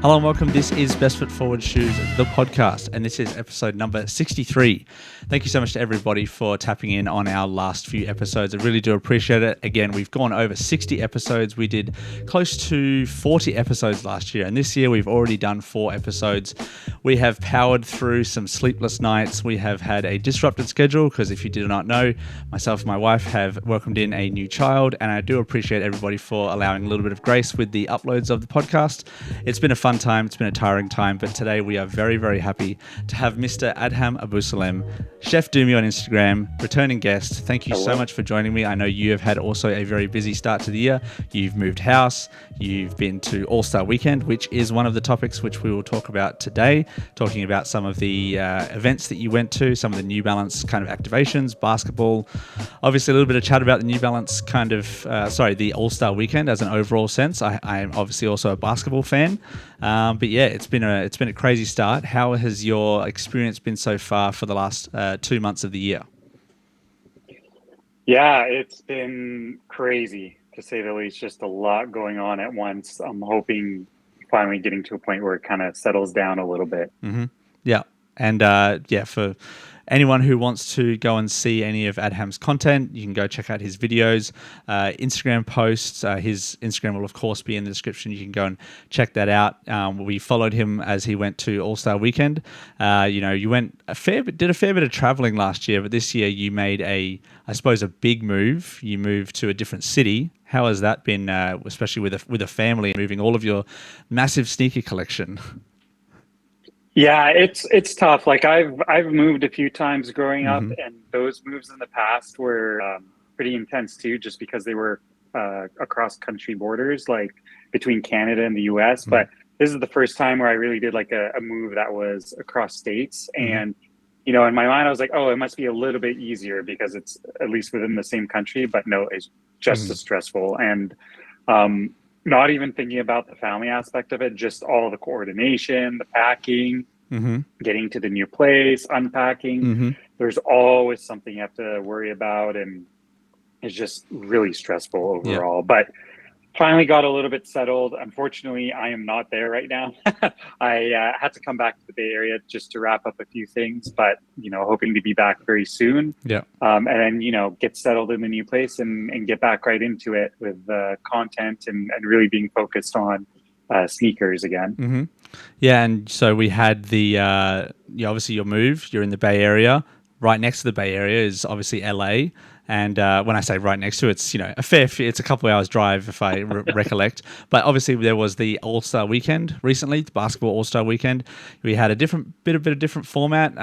Hello and welcome. This is Best Foot Forward Shoes, the podcast, and this is episode number 63. Thank you so much to everybody for tapping in on our last few episodes. I really do appreciate it. Again, we've gone over 60 episodes. We did close to 40 episodes last year, and this year we've already done 4 episodes. We have powered through some sleepless nights. We have had a disrupted schedule because if you did not know, myself and my wife have welcomed in a new child, and I do appreciate everybody for allowing a little bit of grace with the uploads of the podcast. It's been a fun time. It's been a tiring time, but today we are very, very happy to have Mr. Adham Abousalem, Chef Doomy on Instagram, returning guest. Thank you so much for joining me. I know you have had also a very busy start to the year. You've moved house. You've been to All-Star Weekend, which is one of the topics which we will talk about today, talking about some of the events that you went to, some of the New Balance kind of activations, basketball, obviously a little bit of chat about the New Balance kind of, the All-Star Weekend as an overall sense. I am obviously also a basketball fan. But yeah, it's been a crazy start. How has your experience been so far for the last 2 months of the year? Yeah, it's been crazy to say the least. Just a lot going on at once. I'm hoping finally getting to a point where it kind of settles down a little bit. Mm-hmm. Yeah, and for anyone who wants to go and see any of Adham's content, you can go check out his videos, Instagram posts. His Instagram will, of course, be in the description. You can go and check that out. We followed him as he went to All-Star Weekend. You did a fair bit of traveling last year, but this year you made a big move. You moved to a different city. How has that been, especially with a family, moving all of your massive sneaker collection? Yeah, it's tough. Like I've moved a few times growing up, and those moves in the past were pretty intense too, just because they were across country borders, like between Canada and the US. But this is the first time where I really did like a move that was across states. And, in my mind, I was like, oh, it must be a little bit easier because it's at least within the same country. But no, it's just as stressful. And not even thinking about the family aspect of it, just all the coordination, the packing, getting to the new place, unpacking. There's always something you have to worry about, and it's just really stressful overall. Yeah. But finally got a little bit settled. Unfortunately, I am not there right now. I had to come back to the Bay Area just to wrap up a few things, but, hoping to be back very soon. Yeah. And then, get settled in the new place and get back right into it with content and really being focused on sneakers again. Yeah. And so we had obviously your move, you're in the Bay Area. Right next to the Bay Area is obviously LA. And when I say right next to it, it's it's a couple of hours drive if I recollect. But obviously there was the All-Star Weekend recently, the basketball All-Star Weekend. We had a bit of different format.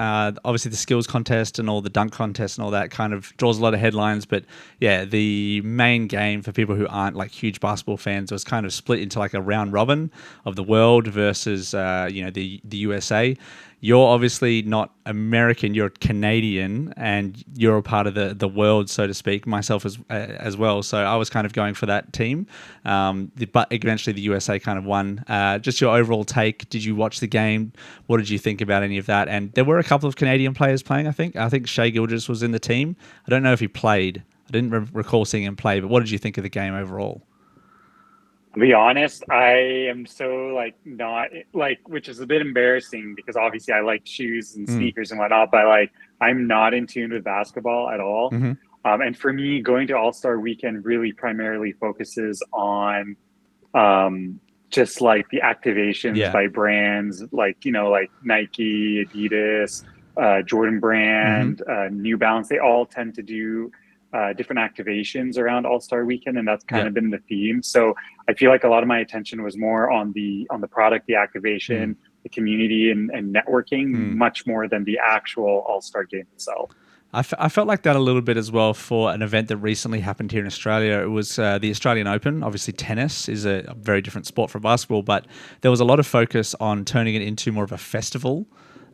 Obviously the skills contest and all the dunk contest and all that kind of draws a lot of headlines. But yeah, the main game for people who aren't like huge basketball fans was kind of split into like a round robin of the world versus the USA. You're obviously not American, you're Canadian, and you're a part of the world, so to speak, myself as well. So I was kind of going for that team. But eventually the USA kind of won. Just your overall take. Did you watch the game? What did you think about any of that? And there were a couple of Canadian players playing, I think. I think Shai Gilgeous was in the team. I don't know if he played. I didn't recall seeing him play, but what did you think of the game overall? To be honest, I am so not which is a bit embarrassing because obviously I like shoes and sneakers and whatnot, but I'm not in tune with basketball at all. And for me, going to All-Star Weekend really primarily focuses on just like the activations by brands like Nike, Adidas, Jordan Brand, New Balance. They all tend to do different activations around All-Star Weekend, and that's kind of been the theme. So I feel like a lot of my attention was more on the product, the activation, the community, and networking, much more than the actual All-Star game itself. I felt like that a little bit as well for an event that recently happened here in Australia. It was the Australian Open. Obviously, tennis is a very different sport from basketball, but there was a lot of focus on turning it into more of a festival.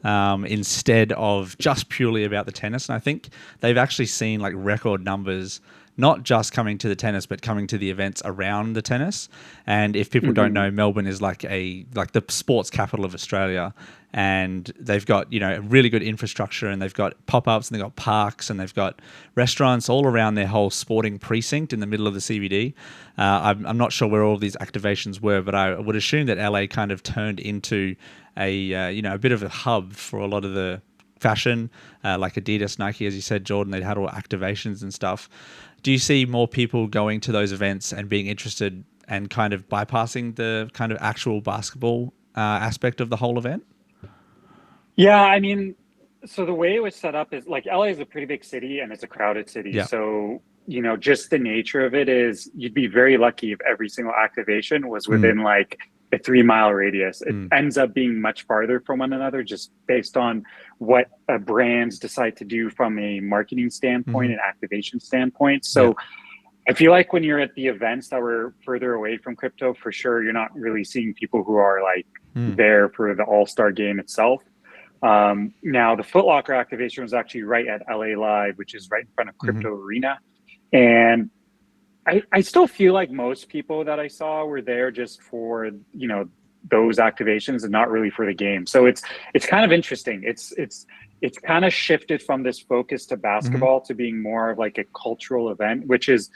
Instead of just purely about the tennis. And I think they've actually seen like record numbers not just coming to the tennis, but coming to the events around the tennis. And if people don't know, Melbourne is like the sports capital of Australia. And they've got, a really good infrastructure, and they've got pop-ups, and they've got parks, and they've got restaurants all around their whole sporting precinct in the middle of the CBD. I'm not sure where all of these activations were, but I would assume that LA kind of turned into a bit of a hub for a lot of the fashion, like Adidas, Nike, as you said, Jordan. They had all activations and stuff. Do you see more people going to those events and being interested and kind of bypassing the kind of actual basketball aspect of the whole event? Yeah, I mean, so the way it was set up is like LA is a pretty big city and it's a crowded city. Yeah. So, just the nature of it is you'd be very lucky if every single activation was within like a 3-mile radius. It ends up being much farther from one another just based on what brands decide to do from a marketing standpoint and activation standpoint. So I feel like when you're at the events that were further away from crypto, for sure, you're not really seeing people who are like there for the All-Star game itself. Now, the Foot Locker activation was actually right at LA Live, which is right in front of Crypto Arena. And I still feel like most people that I saw were there just for, those activations and not really for the game. So it's kind of interesting. It's kind of shifted from this focus to basketball to being more of like a cultural event, which is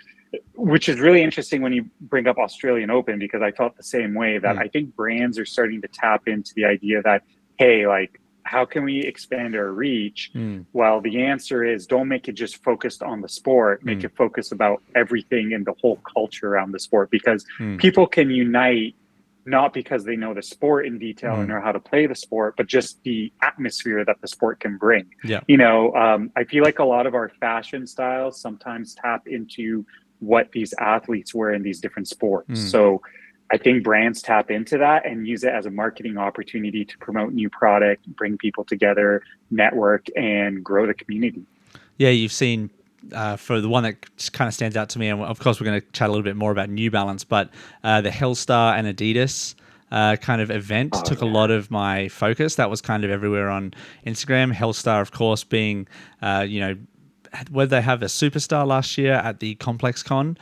really interesting when you bring up Australian Open, because I felt the same way that I think brands are starting to tap into the idea that, hey, like, how can we expand our reach? Well, the answer is don't make it just focused on the sport, make it focus about everything and the whole culture around the sport, because people can unite not because they know the sport in detail and know how to play the sport, but just the atmosphere that the sport can bring. Yeah. I feel like a lot of our fashion styles sometimes tap into what these athletes wear in these different sports. So I think brands tap into that and use it as a marketing opportunity to promote new product, bring people together, network, and grow the community. Yeah, you've seen, for the one that kind of stands out to me, and of course we're going to chat a little bit more about New Balance, but the Hellstar and Adidas kind of event took a lot of my focus. That was kind of everywhere on Instagram. Hellstar, of course, being, where they have a superstar last year at the Complex Con.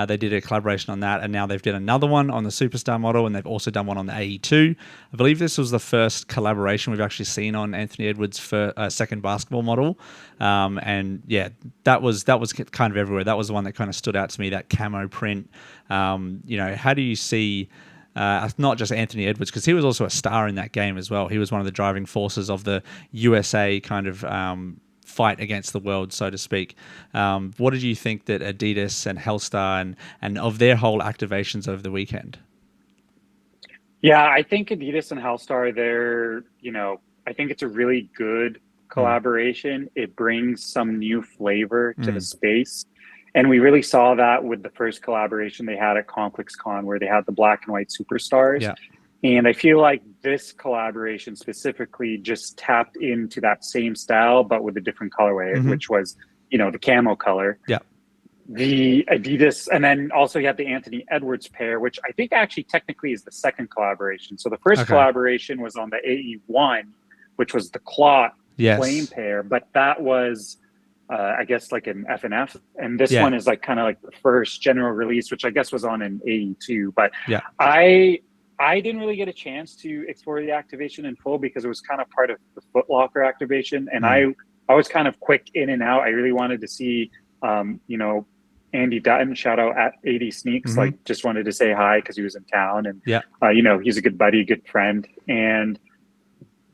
They did a collaboration on that, and now they've did another one on the superstar model, and they've also done one on the AE2. I believe this was the first collaboration we've actually seen on Anthony Edwards' second basketball model. And yeah, that was kind of everywhere. That was the one that kind of stood out to me, that camo print. How do you see not just Anthony Edwards, because he was also a star in that game as well. He was one of the driving forces of the USA kind of fight against the world, so to speak. What did you think that Adidas and Hellstar and of their whole activations over the weekend? Yeah, I think Adidas and Hellstar, I think it's a really good collaboration. It brings some new flavor to the space. And we really saw that with the first collaboration they had at Complex Con, where they had the black and white superstars. Yeah. And I feel like this collaboration specifically just tapped into that same style, but with a different colorway, which was, the camo color. Yeah. The Adidas, and then also you have the Anthony Edwards pair, which I think actually technically is the second collaboration. So the first collaboration was on the AE1, which was the cloth flame pair, but that was, I guess, like an FNF. And this one is like kind of like the first general release, which I guess was on an AE2. But I didn't really get a chance to explore the activation in full because it was kind of part of the Foot Locker activation. And I was kind of quick in and out. I really wanted to see, Andy Dutton, shout out at 80 Sneaks, like just wanted to say hi because he was in town. And, he's a good buddy, good friend. And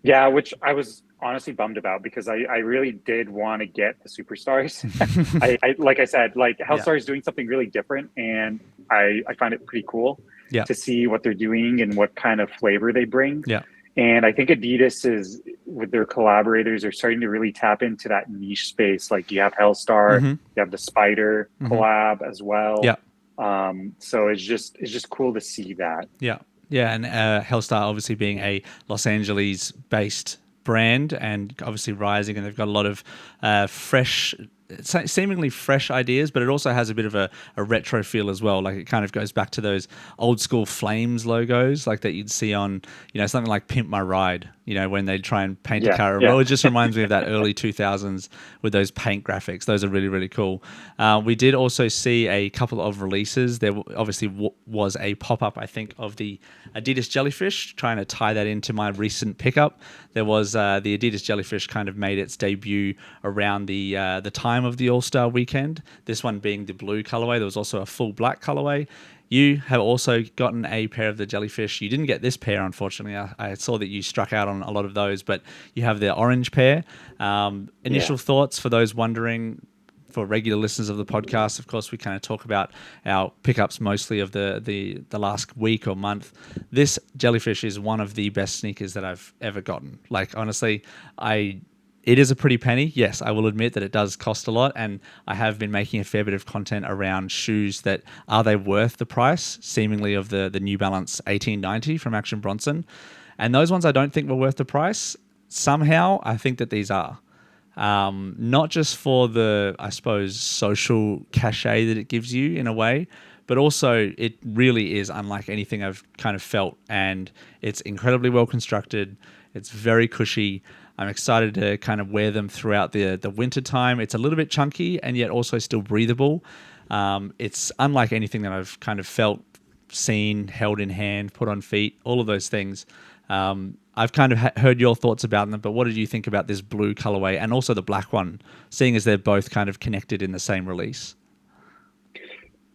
which I was honestly bummed about because I really did want to get the superstars. I like I said, like Hellstar is doing something really different, and I find it pretty cool to see what they're doing and what kind of flavor they bring. Yeah. And I think Adidas is, with their collaborators, are starting to really tap into that niche space. Like you have Hellstar, you have the Spider collab as well. Yeah. So it's just cool to see that. Yeah. Yeah. And Hellstar obviously being a Los Angeles based brand and obviously rising, and they've got a lot of fresh seemingly fresh ideas, but it also has a bit of a retro feel as well. Like it kind of goes back to those old school Flames logos, like that you'd see on, something like Pimp My Ride, when they try and paint a car. Well, it just reminds me of that early 2000s with those paint graphics. Those are really, really cool. We did also see a couple of releases. There obviously was a pop-up, I think, of the Adidas Jellyfish, trying to tie that into my recent pickup. There was the Adidas Jellyfish kind of made its debut around the time of the All-Star weekend. This one being the blue colorway. There was also a full black colorway. You have also gotten a pair of the Jellyfish. You didn't get this pair, unfortunately. I saw that you struck out on a lot of those, but you have the orange pair. Initial thoughts for those wondering. For regular listeners of the podcast, of course, we kind of talk about our pickups mostly of the last week or month. This Jellyfish is one of the best sneakers that I've ever gotten. Like, honestly, it is a pretty penny. Yes, I will admit that it does cost a lot, and I have been making a fair bit of content around shoes that are they worth the price, seemingly, of the New Balance 1890 from Action Bronson. And those ones I don't think were worth the price. Somehow, I think that these are. Not just for the, I suppose, social cachet that it gives you in a way, but also it really is unlike anything I've kind of felt, and it's incredibly well constructed. It's very cushy. I'm excited to kind of wear them throughout the winter time. It's a little bit chunky and yet also still breathable. It's unlike anything that I've kind of felt, seen, held in hand, put on feet, all of those things. I've kind of heard your thoughts about them, but what did you think about this blue colorway and also the black one, seeing as they're both kind of connected in the same release?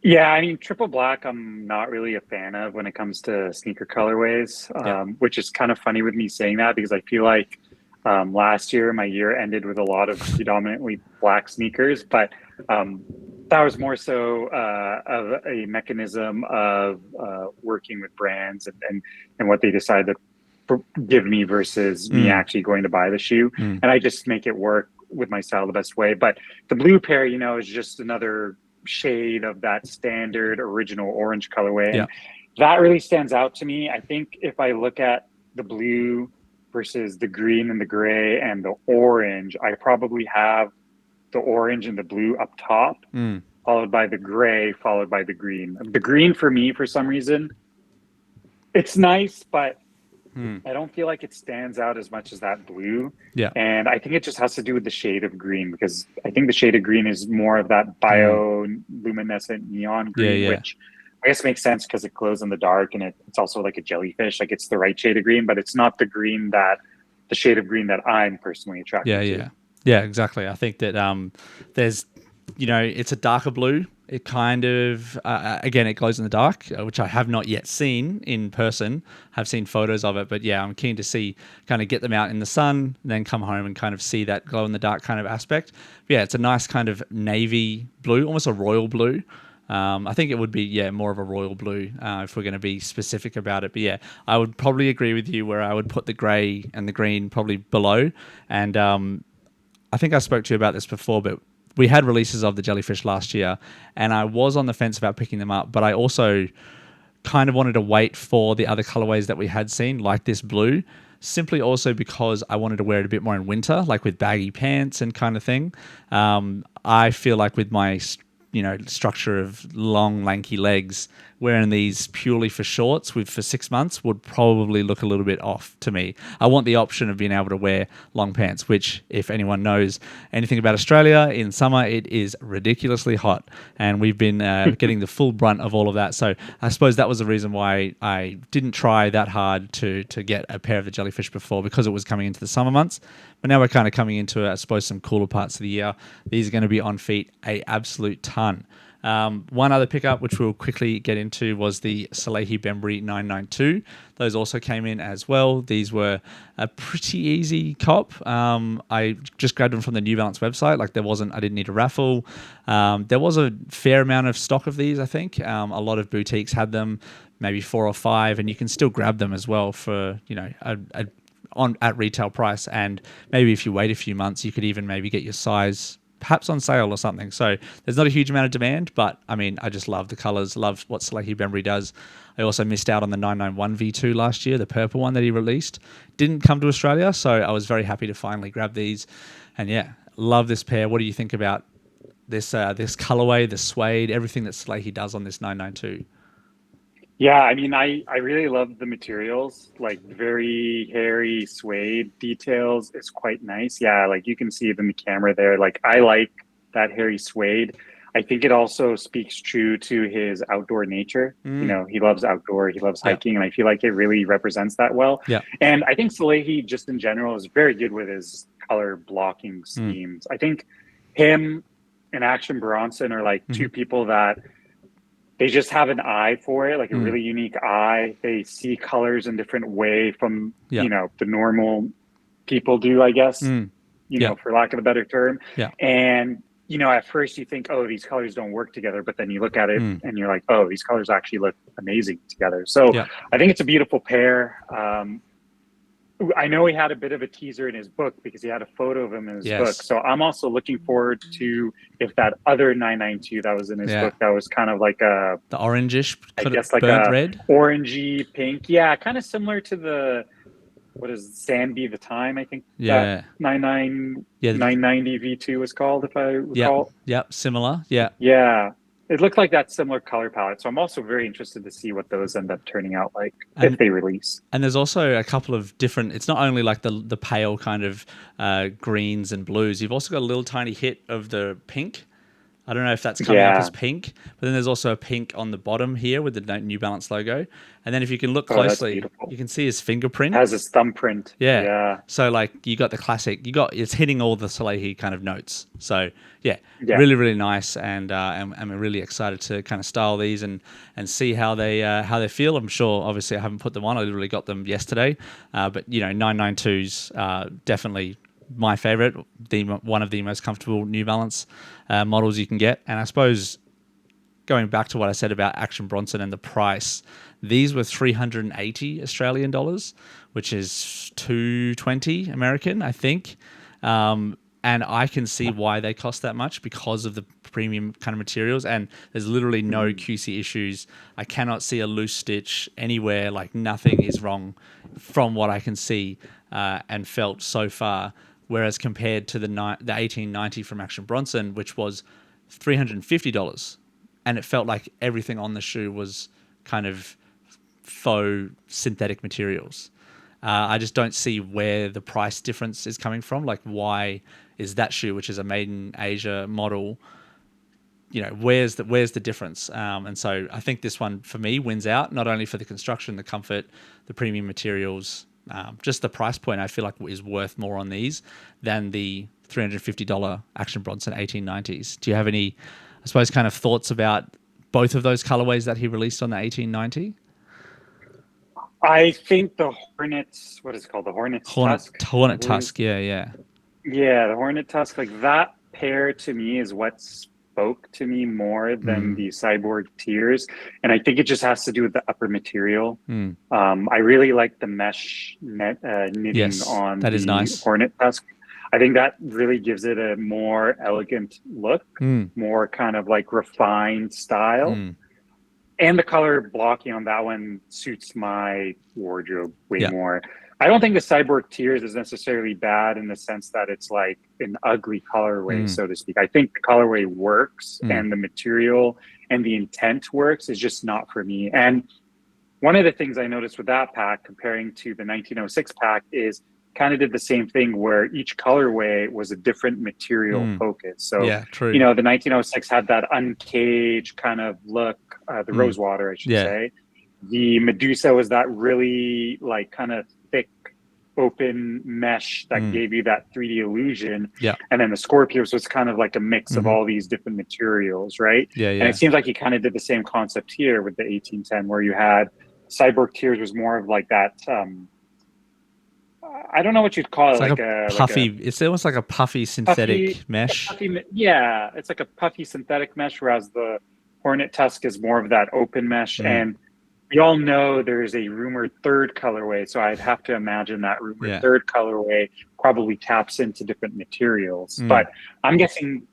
Yeah, I mean, triple black, I'm not really a fan of when it comes to sneaker colorways, which is kind of funny with me saying that because I feel like last year, my year ended with a lot of predominantly black sneakers, but that was more so of a mechanism of working with brands and what they decide to give me versus me actually going to buy the shoe. And I just make it work with my style the best way. But the blue pair, is just another shade of that standard original orange colorway. And that really stands out to me. I think if I look at the blue versus the green and the gray and the orange, I probably have the orange and the blue up top, followed by the gray, followed by the green. The green for me, for some reason, it's nice, but I don't feel like it stands out as much as that blue. Yeah. And I think it just has to do with the shade of green, because I think the shade of green is more of that bioluminescent neon green, which I guess makes sense because it glows in the dark, and it's also like a jellyfish. Like, it's the right shade of green, but it's not the shade of green that I'm personally attracted to. Yeah, exactly. I think that there's, it's a darker blue. It kind of, again, it glows in the dark, which I have not yet seen in person. I've seen photos of it, but yeah, I'm keen to see, kind of get them out in the sun, then come home and kind of see that glow in the dark kind of aspect. But yeah, it's a nice kind of navy blue, almost a royal blue. I think it would be, more of a royal blue if we're going to be specific about it. But yeah, I would probably agree with you where I would put the grey and the green probably below. And I think I spoke to you about this before, but we had releases of the Jellyfish last year, and I was on the fence about picking them up, but I also kind of wanted to wait for the other colorways that we had seen, like this blue, simply also because I wanted to wear it a bit more in winter, like with baggy pants and kind of thing. I feel like with my structure of long, lanky legs, wearing these purely for shorts for 6 months would probably look a little bit off to me. I want the option of being able to wear long pants, which, if anyone knows anything about Australia, in summer it is ridiculously hot, and we've been getting the full brunt of all of that. So I suppose that was the reason why I didn't try that hard to get a pair of the Jellyfish before, because it was coming into the summer months. But now we're kind of coming into, I suppose, some cooler parts of the year. These are going to be on feet a absolute ton. One other pickup, which we'll quickly get into, was the Salehi Bembury 992. Those also came in as well. These were a pretty easy cop. I just grabbed them from the New Balance website. Like, I didn't need a raffle. There was a fair amount of stock of these, I think. A lot of boutiques had them, maybe 4 or 5, and you can still grab them as well for, at retail price. And maybe if you wait a few months, you could even maybe get your size perhaps on sale or something. So there's not a huge amount of demand, but I mean, I just love the colors, love what Salehi Bembury does. I also missed out on the 991 V2 last year, the purple one that he released. Didn't come to Australia, so I was very happy to finally grab these. And yeah, love this pair. What do you think about this colorway, the suede, everything that Salehi does on this 992? Yeah, I mean, I really love the materials, like very hairy suede details. It's quite nice. Yeah, like you can see it in the camera there. Like I like that hairy suede. I think it also speaks true to his outdoor nature. You know, he loves outdoor, he loves hiking, and I feel like it really represents that well. Yeah. And I think Salehi, just in general, is very good with his color blocking schemes. I think him and Action Bronson are like two people that they just have an eye for it, like a really unique eye. They see colors in different way from, you know, the normal people do, I guess, you know, for lack of a better term. Yeah. And, you know, at first you think, oh, these colors don't work together, but then you look at it and you're like, oh, these colors actually look amazing together. So I think it's a beautiful pair. I know he had a bit of a teaser in his book because he had a photo of him in his book. So I'm also looking forward to if that other 992 that was in his book, that was kind of like the orangish, I guess like a red, orangey pink. Yeah, kind of similar to the, what is Sandy the Time, I think that 990 V2 was called, if I recall. Yep, similar. Yeah. Yeah. It looked like that similar color palette. So I'm also very interested to see what those end up turning out like if they release. And there's also a couple of different, it's not only like the pale kind of greens and blues. You've also got a little tiny hit of the pink. I don't know if that's coming up as pink, but then there's also a pink on the bottom here with the New Balance logo. And then if you can look closely, you can see his fingerprint. It has his thumbprint. Yeah. So like you got the classic, it's hitting all the Salehi kind of notes. So yeah. Really, really nice. And I'm really excited to kind of style these and see how they feel. I'm sure, obviously I haven't put them on. I literally got them yesterday. But you know, 992s definitely my favorite, one of the most comfortable New Balance models you can get. And I suppose going back to what I said about Action Bronson and the price, these were 380 Australian dollars, which is 220 American, I think. And I can see why they cost that much because of the premium kind of materials. And there's literally no QC issues. I cannot see a loose stitch anywhere. Like nothing is wrong from what I can see and felt so far. Whereas compared to the 1890 from Action Bronson, which was $350, and it felt like everything on the shoe was kind of faux synthetic materials. I just don't see where the price difference is coming from. Like, why is that shoe, which is a made in Asia model, you know, where's the difference? And so I think this one for me wins out, not only for the construction, the comfort, the premium materials. Just the price point I feel like is worth more on these than the $350 Action Bronson 1890s. Do you have any, I suppose, kind of thoughts about both of those colorways that he released on the 1890? I think the Hornets, what is it called? The Tusk? Hornet Tusk, yeah. Yeah, the Hornet Tusk, like that pair to me is what spoke to me more than the Cyborg Tears. And I think it just has to do with the upper material. I really like the mesh knitting on that is nice. Hornet Tusk. I think that really gives it a more elegant look, more kind of like refined style. And the color blocking on that one suits my wardrobe way more. I don't think the Cyborg Tears is necessarily bad in the sense that it's like an ugly colorway, so to speak. I think the colorway works and the material and the intent works. Is just not for me. And one of the things I noticed with that pack comparing to the 1906 pack is kind of did the same thing where each colorway was a different material focus. So, you know, the 1906 had that uncaged kind of look, the Rosewater, I should say. The Medusa was that really like kind of thick, open mesh that gave you that 3D illusion. And then the Scorpios was kind of like a mix of all these different materials, right? And it seems like he kind of did the same concept here with the 1810 where you had Cyborg Tears was more of like that, I don't know what you'd call it. It's like a puffy, it's almost like a puffy synthetic mesh. It's like a puffy synthetic mesh, whereas the Hornet Tusk is more of that open mesh. And we all know there's a rumored third colorway, so I'd have to imagine that rumored third colorway probably taps into different materials. But I'm guessing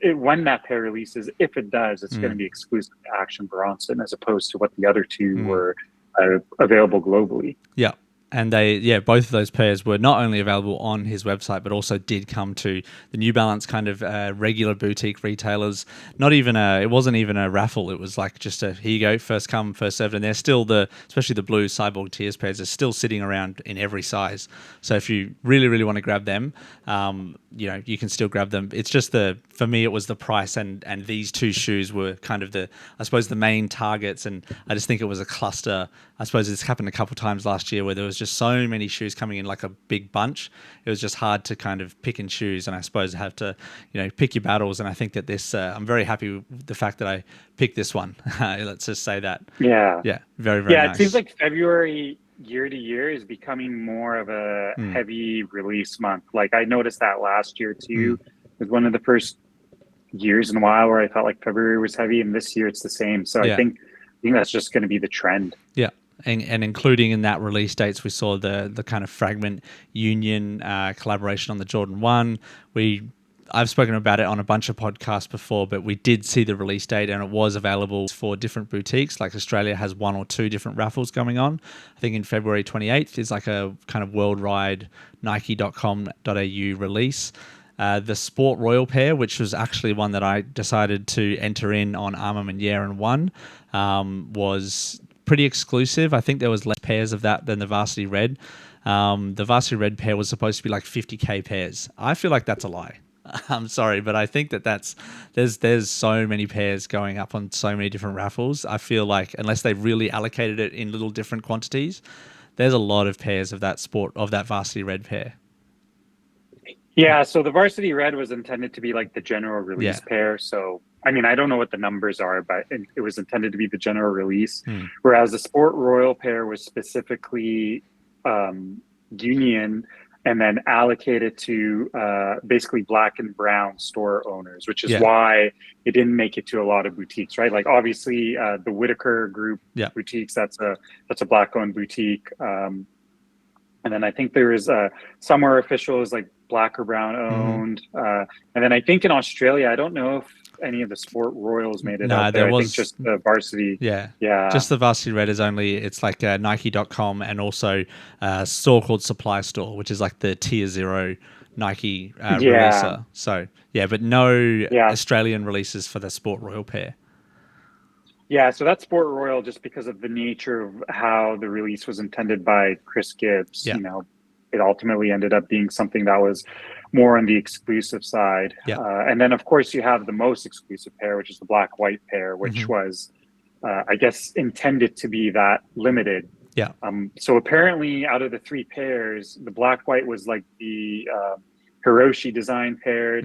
when that pair releases, if it does, it's going to be exclusive to Action Bronson as opposed to what the other two were available globally. And both of those pairs were not only available on his website, but also did come to the New Balance kind of regular boutique retailers. It wasn't even a raffle. It was like just here you go, first come, first served. And they're still especially the blue Cyborg Tears pairs are still sitting around in every size. So if you really, really want to grab them, you can still grab them. It's just for me, it was the price and these two shoes were kind of the main targets. And I just think it was a cluster. I suppose it's happened a couple of times last year where there was just so many shoes coming in like a big bunch. It was just hard to kind of pick and choose, and I suppose have to, pick your battles. And I think that this, I'm very happy with the fact that I picked this one. Let's just say that. Yeah. Yeah. Very, very nice. It seems like February year to year is becoming more of a heavy release month. Like I noticed that last year too. It was one of the first years in a while where I felt like February was heavy, and this year it's the same. So I think that's just going to be the trend. Yeah. And including in that release dates, we saw the kind of Fragment Union collaboration on the Jordan 1. I've spoken about it on a bunch of podcasts before, but we did see the release date and it was available for different boutiques. Like Australia has 1 or 2 different raffles going on. I think in February 28th is like a kind of worldwide Nike.com.au release. The Sport Royal pair, which was actually one that I decided to enter in on Armor Maniere and won, was pretty exclusive. I think there was less pairs of that than the Varsity Red. The Varsity Red pair was supposed to be like 50k pairs. I feel like that's a lie. I'm sorry, but I think there's so many pairs going up on so many different raffles. I feel like unless they really allocated it in little different quantities, there's a lot of pairs of that Varsity Red pair. Yeah, so the Varsity Red was intended to be like the general release pair. So, I mean, I don't know what the numbers are, but it was intended to be the general release. Whereas the Sport Royal pair was specifically Union and then allocated to basically black and brown store owners, which is why it didn't make it to a lot of boutiques, right? Like obviously the Whitaker Group boutiques, that's a black owned boutique. And then I think there is Somewhere Official is like black or brown owned. And then I think in Australia, I don't know if any of the Sport Royals made it out there. I think just the Varsity. Yeah. Just the Varsity Red is it's like Nike.com and also a store called Supply Store, which is like the tier 0 Nike releaser. So, but no Australian releases for the Sport Royal pair. Yeah, so that's Sport Royal just because of the nature of how the release was intended by Chris Gibbs. It ultimately ended up being something that was more on the exclusive side. And then, of course, you have the most exclusive pair, which is the black-white pair, which was, I guess, intended to be that limited. So apparently, out of the 3 pairs, the black-white was like the Hiroshi design pair.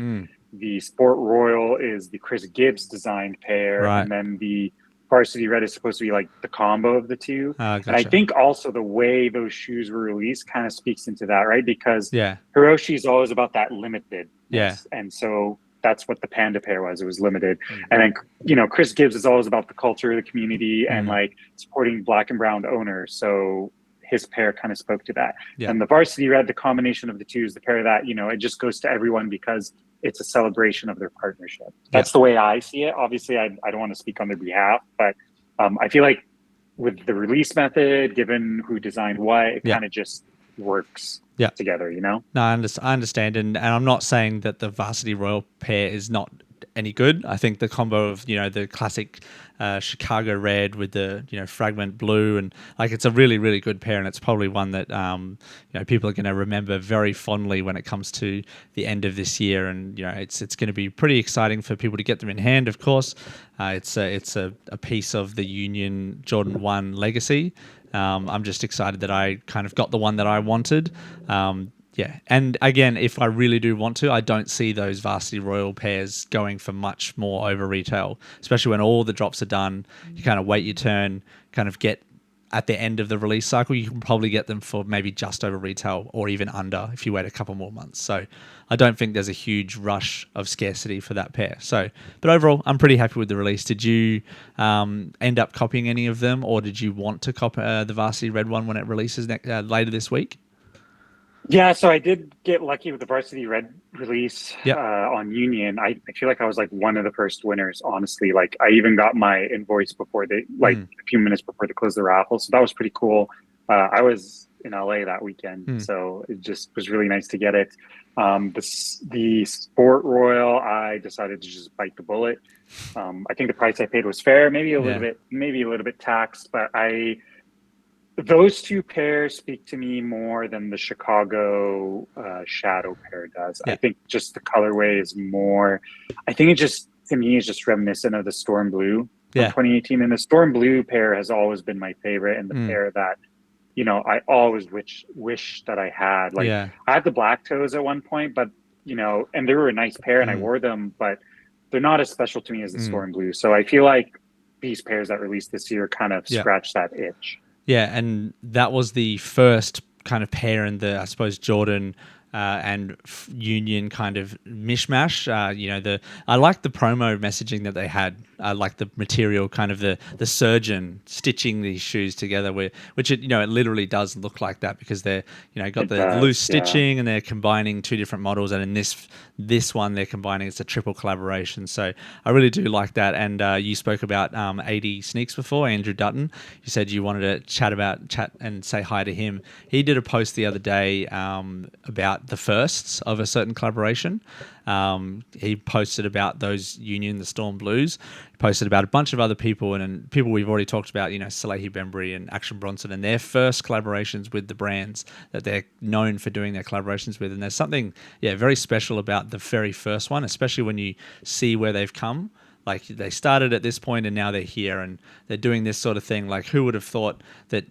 The Sport Royal is the Chris Gibbs designed pair. And then the Varsity Red is supposed to be like the combo of the two. Gotcha. And I think also the way those shoes were released kind of speaks into that, right? Because Hiroshi is always about that limited. And so that's what the Panda pair was. It was limited. And then, Chris Gibbs is always about the culture, the community, and like supporting black and brown owners. So his pair kind of spoke to that. And the Varsity Red, the combination of the two is the pair that, it just goes to everyone because it's a celebration of their partnership. That's the way I see it. Obviously, I don't want to speak on their behalf, but I feel like with the release method, given who designed what, it kind of just works together, No, I understand. And I'm not saying that the Varsity Royal pair is not any good. I think the combo of, the classic Chicago red with the, Fragment blue, and like it's a really, really good pair, and it's probably one that, people are going to remember very fondly when it comes to the end of this year. And, it's going to be pretty exciting for people to get them in hand, of course. It's a piece of the Union Jordan 1 legacy. I'm just excited that I kind of got the one that I wanted. And again, if I really do want to, I don't see those Varsity Royal pairs going for much more over retail, especially when all the drops are done. You kind of wait your turn, kind of get at the end of the release cycle. You can probably get them for maybe just over retail or even under if you wait a couple more months. So I don't think there's a huge rush of scarcity for that pair. So, but overall, I'm pretty happy with the release. Did you end up copying any of them, or did you want to copy the Varsity Red one when it releases later this week? Yeah, so I did get lucky with the Varsity Red release on Union. I feel like I was like one of the first winners, honestly. Like I even got my invoice before a few minutes before they closed the raffle. So that was pretty cool. I was in LA that weekend. So it just was really nice to get it. The Sport Royal, I decided to just bite the bullet. I think the price I paid was fair, maybe a little bit taxed, but those two pairs speak to me more than the Chicago Shadow pair does. I think just the colorway is more, I think it just, to me, is just reminiscent of the Storm Blue from 2018. And the Storm Blue pair has always been my favorite, and the pair that, you know, I always wish that I had. Like, I had the black toes at one point, but, you know, and they were a nice pair and I wore them, but they're not as special to me as the Storm Blue. So I feel like these pairs that released this year kind of scratch that itch. Yeah, and that was the first kind of pair in the, I suppose, Jordan and Union kind of mishmash. You know, I like the promo messaging that they had. I like the material, kind of the surgeon stitching these shoes together, which it, you know, it literally does look like that, because they're, you know, got the loose stitching and they're combining two different models, and in this one they're combining, it's a triple collaboration. So I really do like that. And you spoke about 80 Sneaks before, Andrew Dutton. You said you wanted to chat and say hi to him. He did a post the other day about the firsts of a certain collaboration. He posted about those Union, the Storm Blues. He posted about a bunch of other people and people we've already talked about, you know, Salehi Bembury and Action Bronson, and their first collaborations with the brands that they're known for doing their collaborations with. And there's something, very special about the very first one, especially when you see where they've come. Like, they started at this point and now they're here and they're doing this sort of thing. Like, who would have thought that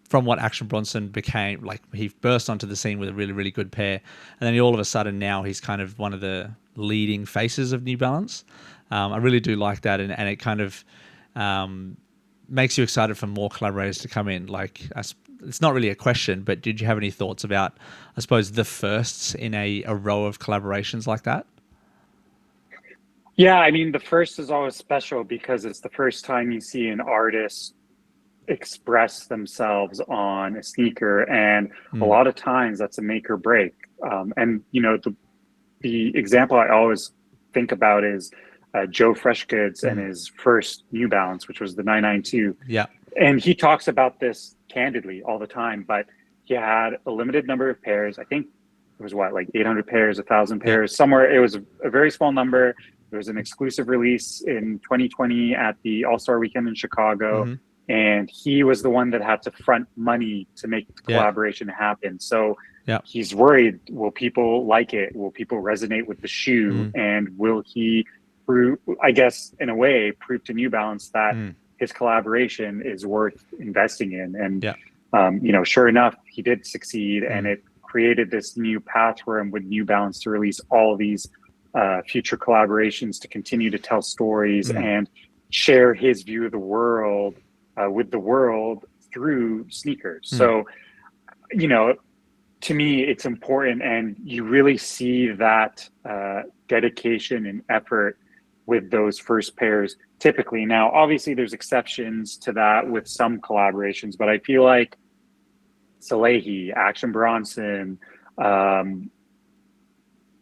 from what Action Bronson became, like, he burst onto the scene with a really, really good pair. And then all of a sudden now he's kind of one of the leading faces of New Balance. I really do like that. And it kind of makes you excited for more collaborators to come in. Like, it's not really a question, but did you have any thoughts about, I suppose, the firsts in a row of collaborations like that? Yeah, I mean, the first is always special because it's the first time you see an artist express themselves on a sneaker, and a lot of times that's a make or break. And you know, the example I always think about is Joe Freshgoods and his first New Balance, which was the 992. Yeah, and he talks about this candidly all the time. But he had a limited number of pairs. I think it was like 800 pairs, 1,000 pairs, somewhere. It was a very small number. There was an exclusive release in 2020 at the All-Star Weekend in Chicago. And he was the one that had to front money to make the collaboration happen. So he's worried, will people like it? Will people resonate with the shoe? And will he, I guess, in a way, prove to New Balance that his collaboration is worth investing in? And, you know, sure enough, he did succeed. And it created this new path for him with New Balance to release all of these future collaborations, to continue to tell stories and share his view of the world with the world through sneakers. So, you know, to me, it's important, and you really see that dedication and effort with those first pairs typically. Now, obviously, there's exceptions to that with some collaborations, but I feel like Salehi, Action Bronson,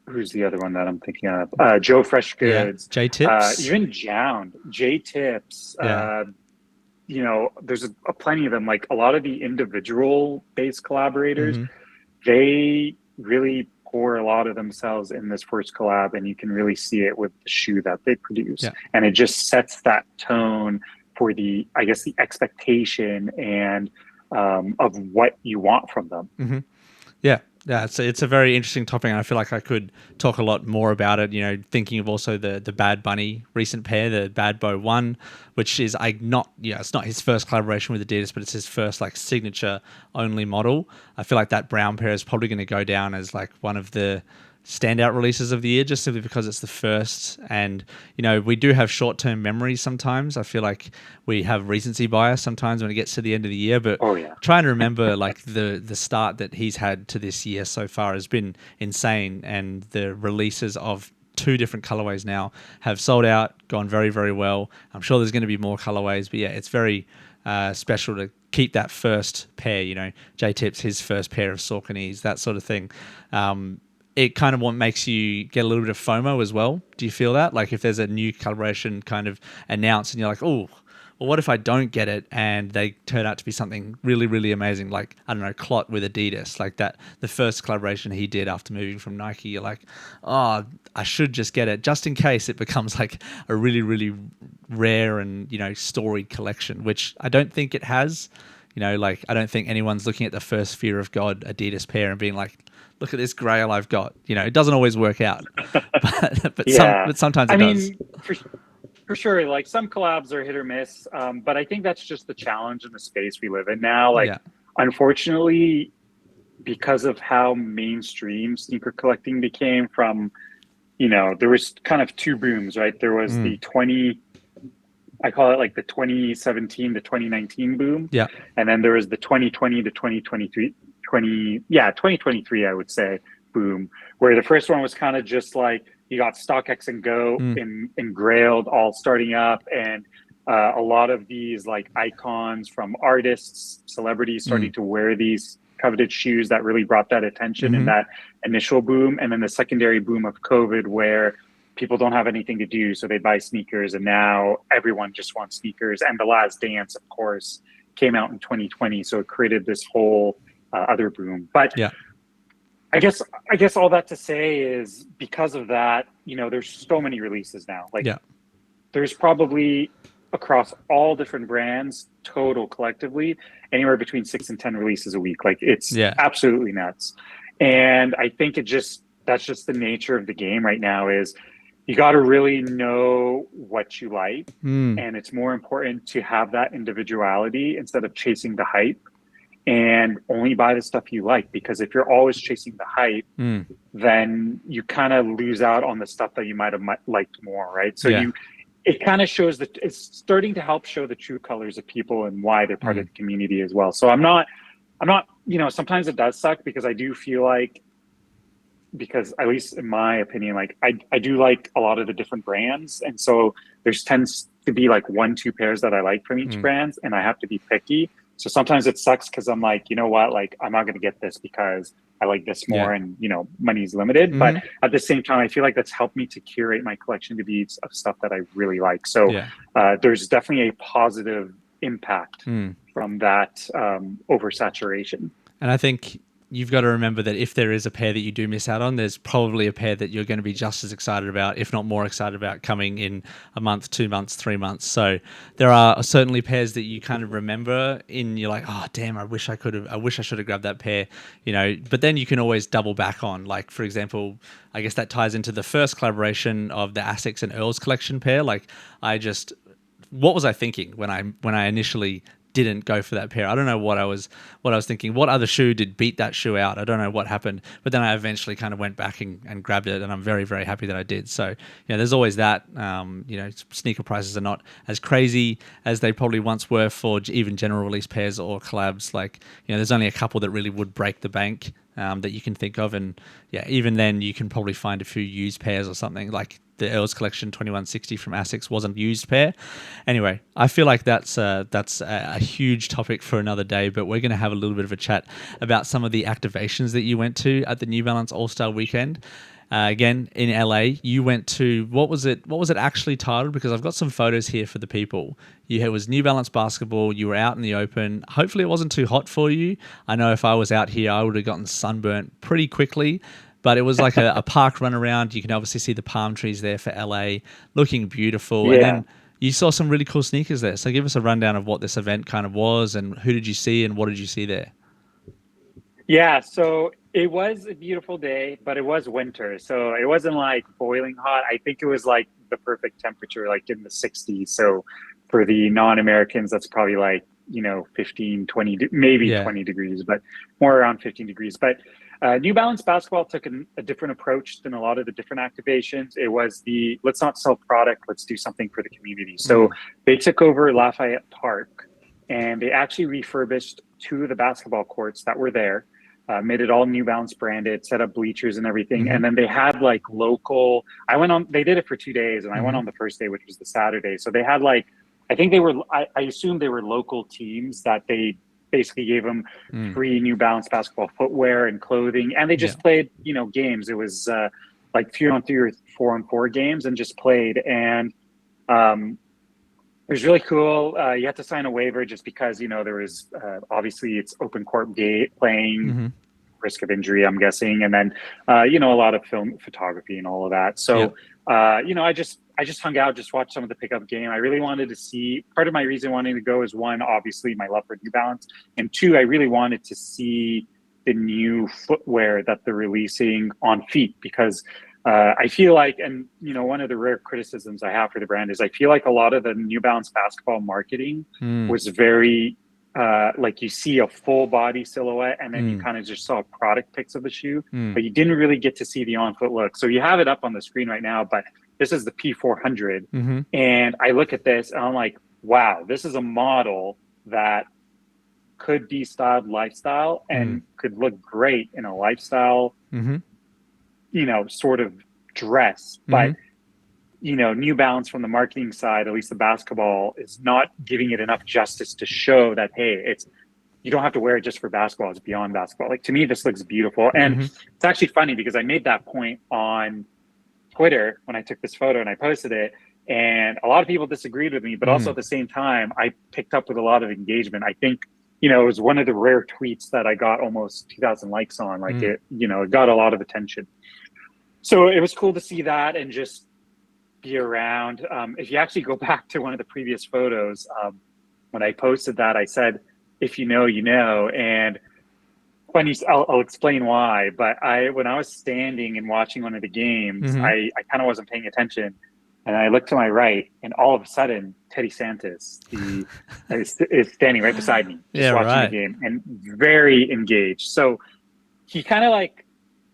who's the other one that I'm thinking of? Joe Freshgoods, J Tips, even Jound, J Tips. You know, there's a plenty of them. Like, a lot of the individual based collaborators, they really pour a lot of themselves in this first collab, and you can really see it with the shoe that they produce. And it just sets that tone for the expectation and of what you want from them. Yeah, it's a very interesting topic, and I feel like I could talk a lot more about it. You know, thinking of also the Bad Bunny recent pair, the Bad Bo 1, which is it's not his first collaboration with Adidas, but it's his first like signature only model. I feel like that brown pair is probably going to go down as like one of the standout releases of the year, just simply because it's the first. And, you know, we do have short-term memories sometimes. I feel like we have recency bias sometimes when it gets to the end of the year, but trying to remember like the start that he's had to this year so far has been insane. And the releases of 2 different colorways now have sold out, gone very, very well. I'm sure there's going to be more colorways, but yeah, it's very special to keep that first pair, you know, J-Tips, his first pair of Sauconys, that sort of thing. It kind of makes you get a little bit of FOMO as well. Do you feel that? Like, if there's a new collaboration kind of announced and you're like, oh, well, what if I don't get it and they turn out to be something really, really amazing? Like, I don't know, Clot with Adidas, like that, the first collaboration he did after moving from Nike, you're like, oh, I should just get it just in case it becomes like a really, really rare and, you know, storied collection, which I don't think it has. You know, like, I don't think anyone's looking at the first Fear of God Adidas pair and being like, look at this grail I've got. You know, it doesn't always work out, but sometimes it does. For sure, like some collabs are hit or miss, but I think that's just the challenge in the space we live in now. Like, unfortunately, because of how mainstream sneaker collecting became from, you know, there was kind of two booms, right? There was the I call it like the 2017 to 2019 boom. Yeah. And then there was the 2020 to 2023, I would say, boom, where the first one was kind of just like, you got StockX and Go engrailed all starting up, and a lot of these like icons from artists, celebrities starting to wear these coveted shoes that really brought that attention in that initial boom. And then the secondary boom of COVID, where people don't have anything to do, so they buy sneakers, and now everyone just wants sneakers. And The Last Dance, of course, came out in 2020, so it created this whole other boom. But I guess all that to say is, because of that, you know, there's so many releases now. Like, there's probably across all different brands, total collectively, anywhere between 6 and 10 releases a week. Like, it's absolutely nuts. And I think that's just the nature of the game right now. Is you got to really know what you like, and it's more important to have that individuality instead of chasing the hype. And only buy the stuff you like, because if you're always chasing the hype, then you kind of lose out on the stuff that you might have liked more, right? So it kind of shows that it's starting to help show the true colors of people and why they're part of the community as well. So I'm not, you know, sometimes it does suck, because I do feel like, because at least in my opinion, like I do like a lot of the different brands. And so there's tends to be like 1-2 pairs that I like from each brand, and I have to be picky. So sometimes it sucks, because I'm like, you know what, like, I'm not going to get this because I like this more, and, you know, money's limited. But at the same time, I feel like that's helped me to curate my collection to be of stuff that I really like. So there's definitely a positive impact from that oversaturation. And I think you've got to remember that if there is a pair that you do miss out on, there's probably a pair that you're going to be just as excited about, if not more excited about, coming in a month, 2 months, 3 months. So there are certainly pairs that you kind of remember you're like, oh damn, I wish I should have grabbed that pair, you know. But then you can always double back on, like, for example, I guess that ties into the first collaboration of the Asics and Earls collection pair. Like, what was I thinking when I initially didn't go for that pair? I don't know what I was thinking. What other shoe did beat that shoe out? I don't know what happened, but then I eventually kind of went back and grabbed it, and I'm very, very happy that I did. So, you know, there's always that. You know, sneaker prices are not as crazy as they probably once were for even general release pairs or collabs. Like, you know, there's only a couple that really would break the bank that you can think of, and even then you can probably find a few used pairs or something. Like the Earls Collection 2160 from Asics wasn't a used pair. Anyway, I feel like that's a huge topic for another day, but we're going to have a little bit of a chat about some of the activations that you went to at the New Balance All-Star Weekend. Again, in LA, you went to, what was it actually titled? Because I've got some photos here for the people. It was New Balance basketball. You were out in the open. Hopefully it wasn't too hot for you. I know if I was out here, I would have gotten sunburnt pretty quickly. But it was like a park run around. You can obviously see the palm trees there for LA, looking beautiful. Yeah. And then you saw some really cool sneakers there. So give us a rundown of what this event kind of was, and who did you see and what did you see there? Yeah, so it was a beautiful day, but it was winter. So it wasn't like boiling hot. I think it was like the perfect temperature, like in the 60s. So for the non-Americans, that's probably like, 15, 20, maybe 20 degrees, but more around 15 degrees. But New Balance basketball took a different approach than a lot of the different activations. It was let's not sell product, let's do something for the community. So they took over Lafayette Park, and they actually refurbished 2 of the basketball courts that were there, made it all New Balance branded, set up bleachers and everything. And then they had like local, they did it for 2 days, and I went on the first day, which was the Saturday. So they had like, I think they were, I assume they were local teams that they basically gave them free New Balance basketball footwear and clothing. And they just played, games. It was like 3-on-3 or 4-on-4 games, and just played. And It was really cool. You had to sign a waiver just because, there was obviously it's open court playing, risk of injury, I'm guessing. And then, a lot of film photography and all of that. So, I just hung out, just watched some of the pickup game. I really wanted to see, part of my reason wanting to go is one, obviously my love for New Balance. And two, I really wanted to see the new footwear that they're releasing on feet because I feel like, and one of the rare criticisms I have for the brand is I feel like a lot of the New Balance basketball marketing was very like you see a full body silhouette and then you kind of just saw product pics of the shoe, but you didn't really get to see the on foot look. So you have it up on the screen right now, but this is the P400, and I look at this and I'm like, wow, this is a model that could be styled lifestyle and could look great in a lifestyle sort of dress, but New Balance from the marketing side, at least the basketball, is not giving it enough justice to show that, hey, you don't have to wear it just for basketball, it's beyond basketball. Like, to me, this looks beautiful. And it's actually funny because I made that point on Twitter when I took this photo and I posted it, and a lot of people disagreed with me, but also at the same time, I picked up with a lot of engagement. I think it was one of the rare tweets that I got almost 2,000 likes on. Like it got a lot of attention. So it was cool to see that and just be around. If you actually go back to one of the previous photos, when I posted that, I said, if you know, you know. And funny, I'll explain why. But when I was standing and watching one of the games, I kind of wasn't paying attention. And I looked to my right, and all of a sudden, Teddy Santis is standing right beside me, just watching the game, and very engaged. So he kind of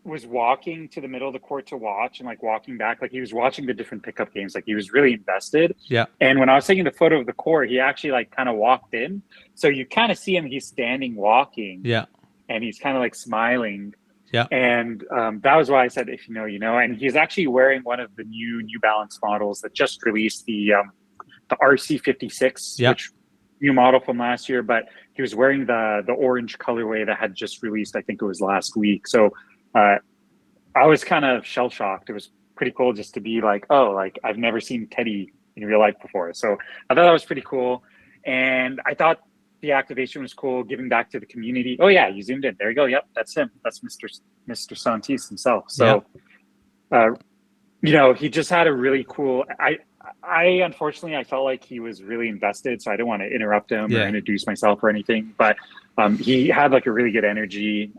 was walking to the middle of the court to watch and walking back, he was watching the different pickup games. He was really invested. Yeah. And when I was taking the photo of the court, he actually kind of walked in. So you kind of see him, he's standing walking. Yeah. And he's kind of smiling. Yeah. And that was why I said, if you know, you know. And he's actually wearing one of the New Balance models that just released, the RC56, which new model from last year, but he was wearing the orange colorway that had just released, I think it was last week. So I was kind of shell shocked. It was pretty cool just to be I've never seen Teddy in real life before. So I thought that was pretty cool. And I thought the activation was cool, giving back to the community. Oh yeah, you zoomed in. There you go. Yep, that's him. That's Mr. Santis himself. So, he just had a really cool. I unfortunately I felt like he was really invested, so I didn't want to interrupt him or introduce myself or anything. But he had a really good energy.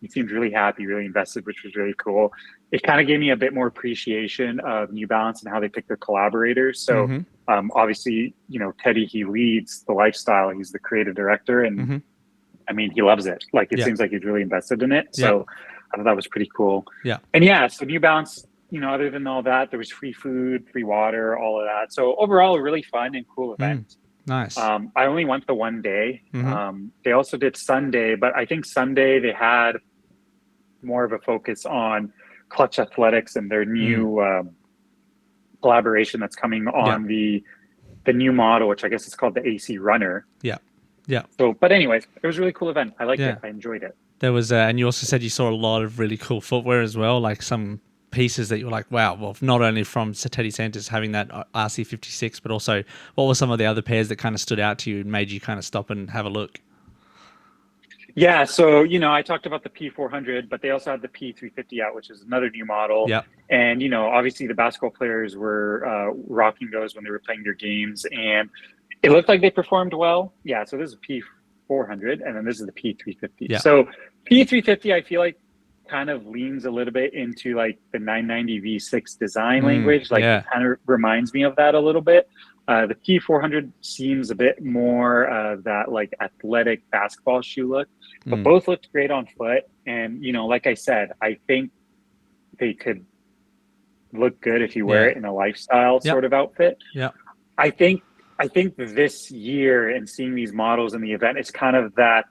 He seemed really happy, really invested, which was really cool. It kind of gave me a bit more appreciation of New Balance and how they pick their collaborators. So obviously, Teddy, he leads the lifestyle. He's the creative director, and I mean, he loves it. It seems like he's really invested in it. So I thought that was pretty cool. Yeah. And so New Balance, other than all that, there was free food, free water, all of that. So overall, a really fun and cool event. Nice. I only went the one day. They also did Sunday, but I think Sunday they had more of a focus on Clutch Athletics and their new collaboration that's coming on the new model, which I guess is called the AC Runner. Yeah. Yeah. So, but anyways, it was a really cool event. I liked it. I enjoyed it. There was, and you also said you saw a lot of really cool footwear as well, some pieces that you were like, wow, well, not only from Teddy Santis having that RC56, but also what were some of the other pairs that kind of stood out to you and made you kind of stop and have a look? Yeah, so, I talked about the P400, but they also had the P350 out, which is another new model. Yeah. And, obviously the basketball players were rocking those when they were playing their games, and it looked like they performed well. Yeah, so this is P400, and then this is the P350. Yeah. So P350, I feel like kind of leans a little bit into the 990 V6 design language. It kind of reminds me of that a little bit. The P400 seems a bit more of that athletic basketball shoe look, but both looked great on foot. And, like I said, I think they could look good if you wear it in a lifestyle sort of outfit. Yeah. I think this year and seeing these models in the event, it's kind of that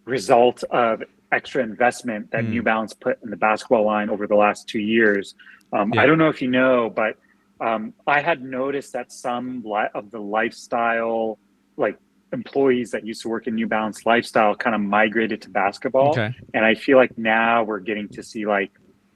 result of extra investment that New Balance put in the basketball line over the last 2 years. I don't know if you know, but I had noticed that some of the lifestyle employees that used to work in New Balance lifestyle kind of migrated to basketball. Okay. And I feel like now we're getting to see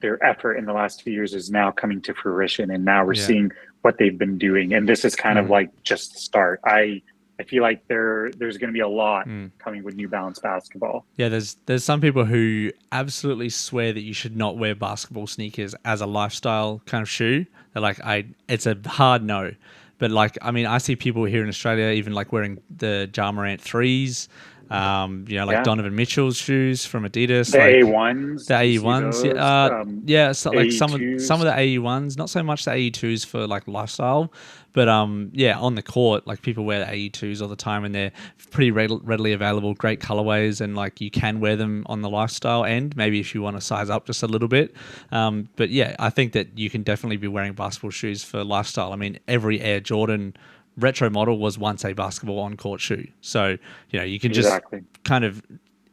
their effort in the last few years is now coming to fruition, and now we're seeing what they've been doing. And this is kind of like just the start. I feel like there's going to be a lot coming with New Balance basketball. Yeah, there's some people who absolutely swear that you should not wear basketball sneakers as a lifestyle kind of shoe. They're like, it's a hard no. But like, I mean, I see people here in Australia even like wearing the Ja Morant 3s, Donovan Mitchell's shoes from Adidas. The A1s. The AE1s. So like some of the AE1s, not so much the AE2s for like lifestyle, but on the court, like people wear the AE2s all the time, and they're pretty readily available, great colorways, and like you can wear them on the lifestyle end, maybe if you want to size up just a little bit. But yeah, I think that you can definitely be wearing basketball shoes for lifestyle. I mean, every Air Jordan retro model was once a basketball on-court shoe. So, you can just kind of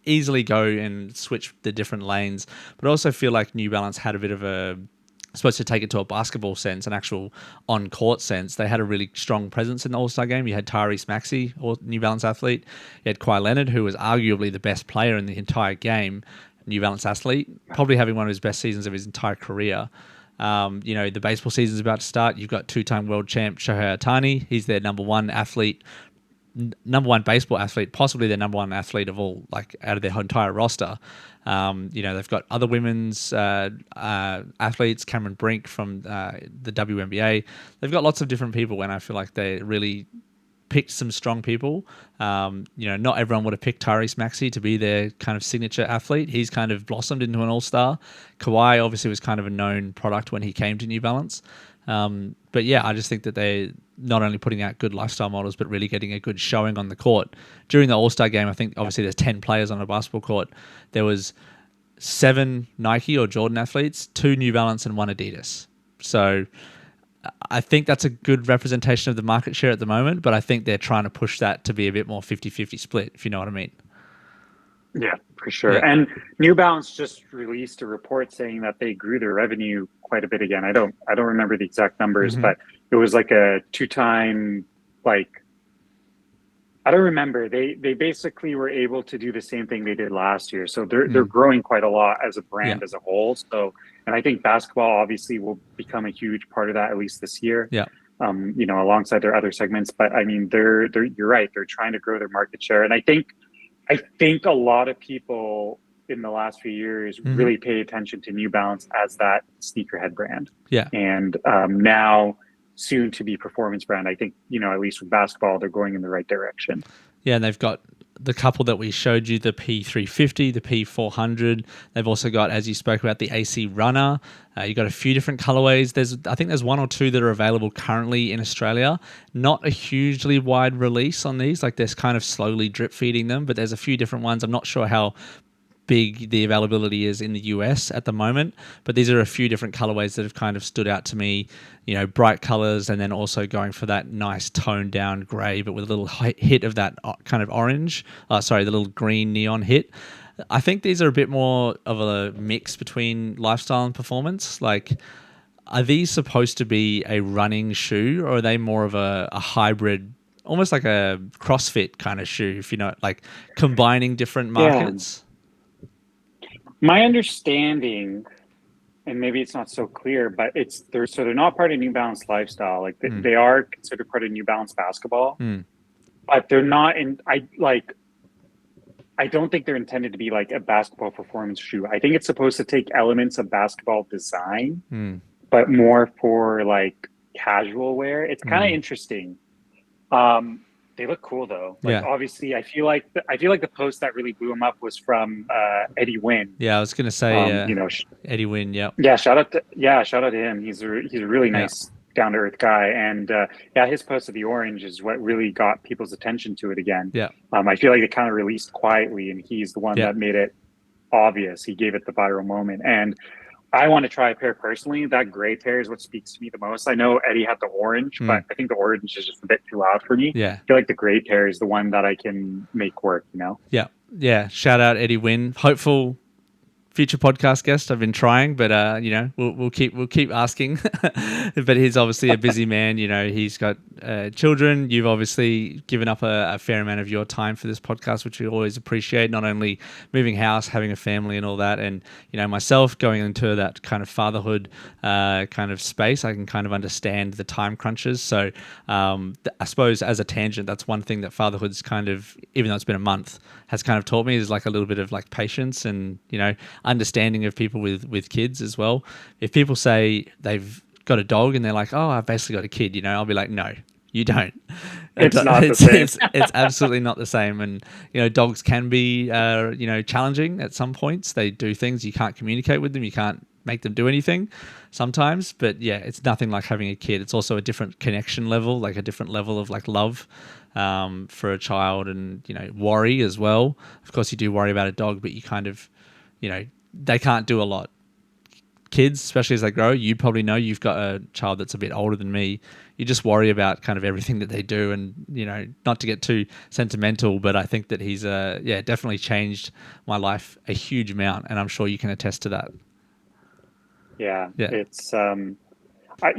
easily go and switch the different lanes. But I also feel like New Balance had a bit of supposed to take it to a basketball sense, an actual on-court sense. They had a really strong presence in the All-Star game. You had Tyrese Maxey, or New Balance athlete. You had Kawhi Leonard, who was arguably the best player in the entire game, New Balance athlete, probably having one of his best seasons of his entire career. The baseball season's about to start. You've got two-time world champ Shohei Ohtani. He's their number one baseball athlete, possibly their number one athlete of all, like out of their entire roster. They've got other women's athletes, Cameron Brink from the WNBA. They've got lots of different people, and I feel like they really picked some strong people. Not everyone would have picked Tyrese Maxey to be their kind of signature athlete. He's kind of blossomed into an all-star. Kawhi obviously was kind of a known product when he came to New Balance. But yeah, I just think that they're not only putting out good lifestyle models, but really getting a good showing on the court. During the All-Star game, I think obviously there's 10 players on a basketball court. There was 7 Nike or Jordan athletes, 2 New Balance and 1 Adidas. So I think that's a good representation of the market share at the moment, but I think they're trying to push that to be a bit more 50-50 split, if you know what I mean. Yeah, for sure. Yeah. And New Balance just released a report saying that they grew their revenue quite a bit again. I don't remember the exact numbers, but it was like a 2-time, I don't remember. They basically were able to do the same thing they did last year. So they're growing quite a lot as a brand as a whole. So, and I think basketball obviously will become a huge part of that, at least this year. Yeah. Alongside their other segments. But I mean, you're right. They're trying to grow their market share. And I think a lot of people in the last few years really pay attention to New Balance as that sneakerhead brand. Yeah. And now soon to be performance brand. I think, at least with basketball, they're going in the right direction. Yeah, and they've got the couple that we showed you, the P350, the P400. They've also got, as you spoke about, the AC Runner. You've got a few different colorways. I think there's 1 or 2 that are available currently in Australia. Not a hugely wide release on these. Like, they're kind of slowly drip feeding them, but there's a few different ones. I'm not sure how big the availability is in the US at the moment, but these are a few different colorways that have kind of stood out to me, bright colors, and then also going for that nice toned down gray, but with a little hit of that kind of orange, the little green neon hit. I think these are a bit more of a mix between lifestyle and performance. Like, are these supposed to be a running shoe, or are they more of a hybrid, almost like a CrossFit kind of shoe, if like combining different markets? Yeah. My understanding, and maybe it's not so clear, but they're not part of New Balance lifestyle. Like they are considered part of New Balance basketball, but they're not in. I don't think they're intended to be like a basketball performance shoe. I think it's supposed to take elements of basketball design, but more for like casual wear. It's kind of interesting. They look cool though. Obviously, I feel like the post that really blew him up was from Eddie Wynn. Yeah, I was gonna say, Eddie Wynn. Yeah. Yeah, shout out to him. He's a really nice, down to earth guy, and his post of the orange is what really got people's attention to it again. Yeah. I feel like it kind of released quietly, and he's the one that made it obvious. He gave it the viral moment, and I want to try a pair personally. That gray pair is what speaks to me the most. I know Eddie had the orange, but I think the orange is just a bit too loud for me. Yeah. I feel like the gray pair is the one that I can make work, Yeah. Yeah. Shout out Eddie Wynn. Hopeful future podcast guest. I've been trying, but we'll keep asking. But he's obviously a busy man. He's got children. You've obviously given up a fair amount of your time for this podcast, which we always appreciate. Not only moving house, having a family, and all that, and myself going into that kind of fatherhood kind of space, I can kind of understand the time crunches. So I suppose as a tangent, that's one thing that fatherhood's kind of, even though it's been a month, has kind of taught me, is like a little bit of like patience and understanding of people with kids as well. If people say they've got a dog and they're like, oh, I've basically got a kid, I'll be like, no, you don't. It's not the same. It's absolutely not the same. And dogs can be challenging at some points. They do things, you can't communicate with them, you can't make them do anything sometimes, but yeah, it's nothing like having a kid. It's also a different connection level, like a different level of like love for a child, and worry as well. Of course you do worry about a dog, but you kind of they can't do a lot. Kids, especially as they grow, you probably know, you've got a child that's a bit older than me, you just worry about kind of everything that they do. And not to get too sentimental, but I think that he's definitely changed my life a huge amount, and I'm sure you can attest to that. Yeah. It's I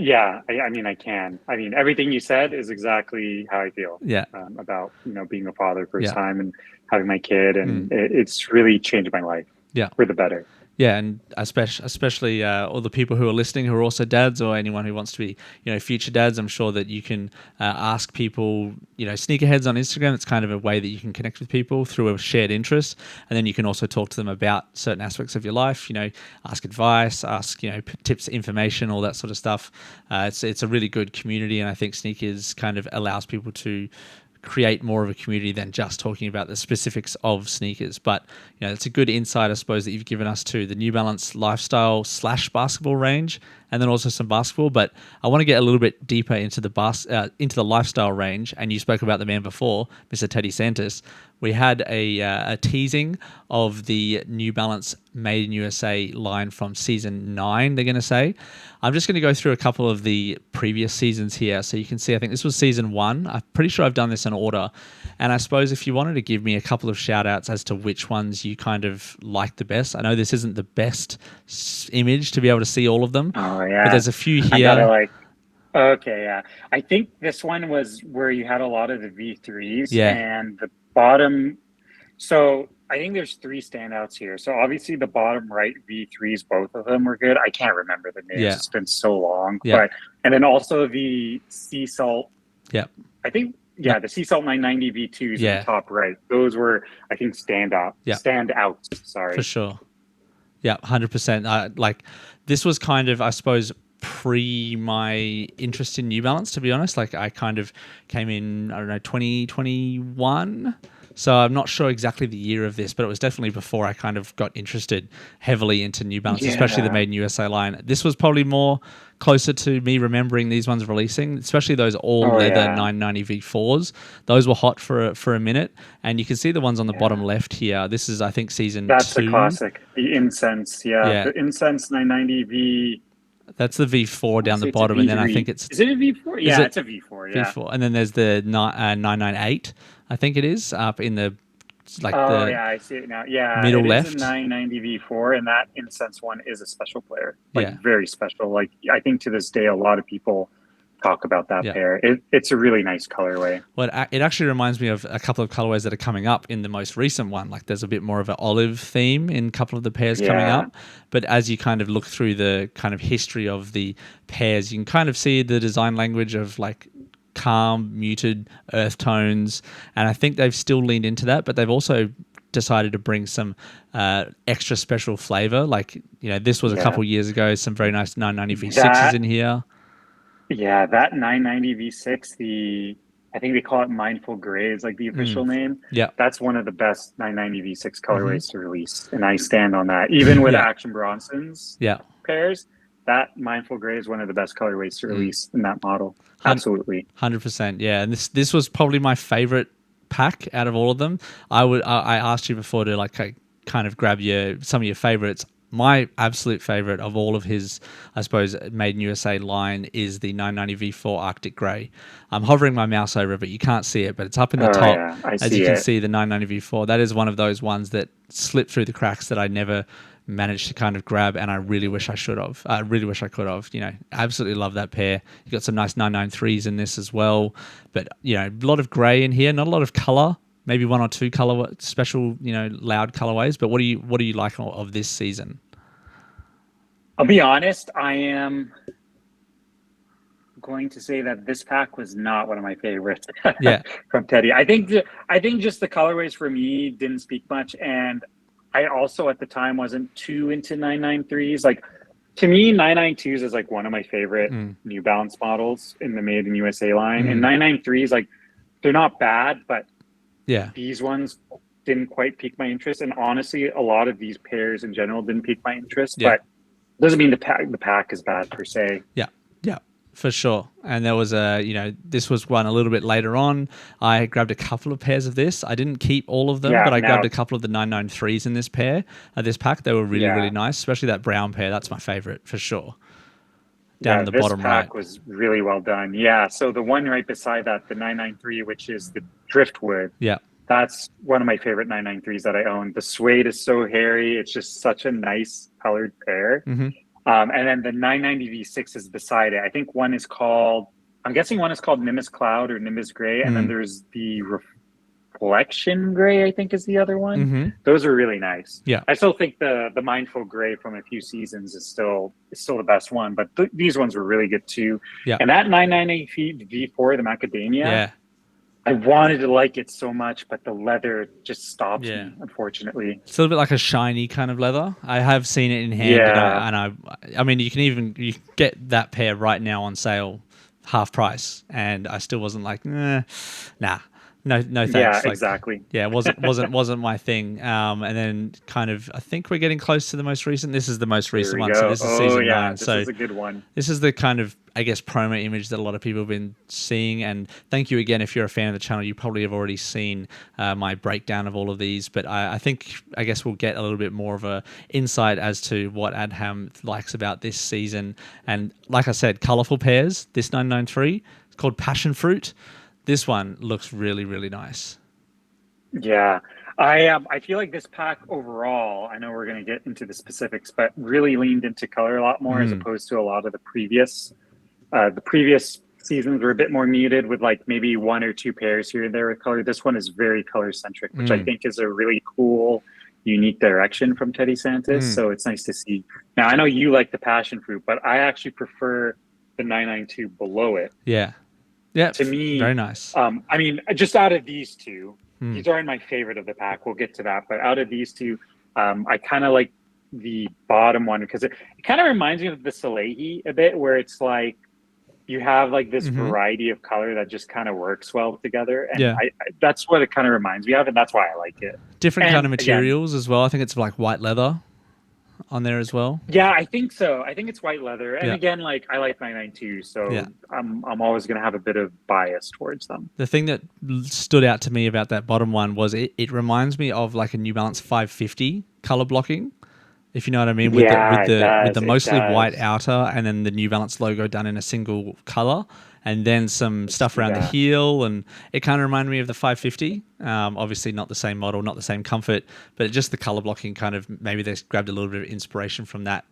can. Everything you said is exactly how I feel. Yeah. About being a father first time and having my kid, and it's really changed my life. Yeah. For the better. Yeah, and especially all the people who are listening who are also dads, or anyone who wants to be, future dads. I'm sure that you can ask people, sneakerheads on Instagram. It's kind of a way that you can connect with people through a shared interest, and then you can also talk to them about certain aspects of your life. Ask advice, ask tips, information, all that sort of stuff. It's a really good community, and I think sneakers kind of allows people to create more of a community than just talking about the specifics of sneakers. But it's a good insight, I suppose, that you've given us to the New Balance lifestyle / basketball range, and then also some basketball. But I want to get a little bit deeper into the lifestyle range. And you spoke about the man before, Mr. Teddy Santis. We had a teasing of the New Balance Made in USA line from season 9, they're going to say. I'm just going to go through a couple of the previous seasons here. So you can see, I think this was season 1. I'm pretty sure I've done this in order. And I suppose if you wanted to give me a couple of shout outs as to which ones you kind of like the best. I know this isn't the best image to be able to see all of them. Oh, yeah. But there's a few here. I gotta okay, yeah. I think this one was where you had a lot of the V3s and the bottom. So I think there's 3 standouts here. So obviously the bottom right V3s, both of them were good. I can't remember the names. It's been so long. But and then also the Sea Salt. Yeah. I think the Sea Salt 990 V2s in the top right. Those were, I think, standouts. Sorry. For sure. Yeah, 100%. This was kind of, I suppose, pre my interest in New Balance, to be honest. I kind of came in, 2021. So I'm not sure exactly the year of this, but it was definitely before I kind of got interested heavily into New Balance, especially the Made in USA line. This was probably more closer to me remembering these ones releasing, especially those all-leather 990 V4s. Those were hot for a minute. And you can see the ones on the bottom left here. This is, I think, season 2. That's a classic. The Incense, The Incense 990 V... That's the V4 down the bottom, and then I think it's... Is it a V4? Yeah, it's a V4, V4. And then there's the 998, I think it is, up in the... I see it now. Yeah, middle left. It's a 990 V4, and that Incense one is a special player. Very special. I think to this day, a lot of people talk about that pair. It's a really nice colorway. Well, it actually reminds me of a couple of colorways that are coming up in the most recent one. There's a bit more of an olive theme in a couple of the pairs coming up. But as you kind of look through the kind of history of the pairs, you can kind of see the design language of calm, muted earth tones. And I think they've still leaned into that, but they've also decided to bring some extra special flavor. This was a couple years ago, some very nice 990 V6s in here. Yeah, that 990 V6, I think they call it Mindful Gray is the official name. Yeah. That's one of the best 990 V6 colorways to release. And I stand on that. Even with Action Bronson's pairs, that Mindful Gray is one of the best colorways to release in that model. Absolutely. 100%. Yeah. And this was probably my favorite pack out of all of them. I asked you before to kind of grab some of your favorites. My absolute favorite of all of his, I suppose, Made in USA line is the 990 V4 Arctic Grey. I'm hovering my mouse over it, but you can't see it, but it's up in the top. Yeah, as you can see, the 990 V4. That is one of those ones that slipped through the cracks that I never managed to kind of grab, and I really wish I should have. I really wish I could have. Absolutely love that pair. You got some nice 993s in this as well, but a lot of grey in here, not a lot of color. Maybe one or two color special, loud colorways. But what do you like of this season? I'll be honest. I am going to say that this pack was not one of my favorites. Yeah. From Teddy. I think just the colorways for me didn't speak much, and I also at the time wasn't too into 993s. Like, to me, 992s is like one of my favorite New Balance models in the Made in USA line, and 993s, like, they're not bad, but these ones didn't quite pique my interest. And honestly, a lot of these pairs in general didn't pique my interest. But doesn't mean the pack is bad per se. Yeah. For sure. And there was this was one a little bit later on. I grabbed a couple of pairs of this. I didn't keep all of them, but I grabbed a couple of the 993s in this pack. They were really, really nice, especially that brown pair. That's my favorite for sure. Down in the bottom right. This pack was really well done. Yeah. So the one right beside that, the 993, which is the driftwood. Yeah. That's one of my favorite 993s that I own. The suede is so hairy. It's just such a nice colored pair. Mm-hmm. And then the 990 V6 is beside it. I think I'm guessing one is called Nimbus Cloud or Nimbus Gray. And then there's the Reflection Gray, I think is the other one. Mm-hmm. Those are really nice. Yeah. I still think the Mindful Gray from a few seasons is still the best one, but these ones were really good too. Yeah. And that 990 V4, the Macadamia, I wanted to like it so much, but the leather just stopped me, unfortunately. It's a little bit like a shiny kind of leather. I have seen it in hand, I mean, you can get that pair right now on sale, half price, and I still wasn't like, nah. No thanks. Yeah, exactly. Yeah, wasn't my thing. And then kind of, I think we're getting close to the most recent. This is the most recent one. So this is season 9. This is a good one. This is the kind of, I guess, promo image that a lot of people have been seeing. And thank you again. If you're a fan of the channel, you probably have already seen my breakdown of all of these. But I guess we'll get a little bit more of a insight as to what Adham likes about this season. And like I said, colorful pairs. This 993, it's called Passion Fruit. This one looks really, really nice. Yeah. I feel like this pack overall, I know we're going to get into the specifics, but really leaned into color a lot more as opposed to a lot of the previous seasons were a bit more muted with like maybe one or two pairs here and there with color. This one is very color centric, which I think is a really cool, unique direction from Teddy Santis. So it's nice to see. Now, I know you like the Passion Fruit, but I actually prefer the 992 below it. Yeah. Yeah, to me, very nice. I mean, just out of these two, these aren't my favorite of the pack. We'll get to that. But out of these two, I kind of like the bottom one because it kind of reminds me of the Salehi a bit, where it's like you have like this variety of color that just kind of works well together. And I that's what it kind of reminds me of, and that's why I like it. Different kind of materials as well. I think it's like white leather on there as well. Yeah, I think so. I think it's white leather. And again, like I like 992, so I'm always going to have a bit of bias towards them. The thing that stood out to me about that bottom one was it reminds me of like a New Balance 550 color blocking, if you know what I mean, with the mostly white outer and then the New Balance logo done in a single color. And then some stuff around the heel, and it kind of reminded me of the 550. Obviously not the same model, not the same comfort, but just the color blocking kind of, maybe they grabbed a little bit of inspiration from that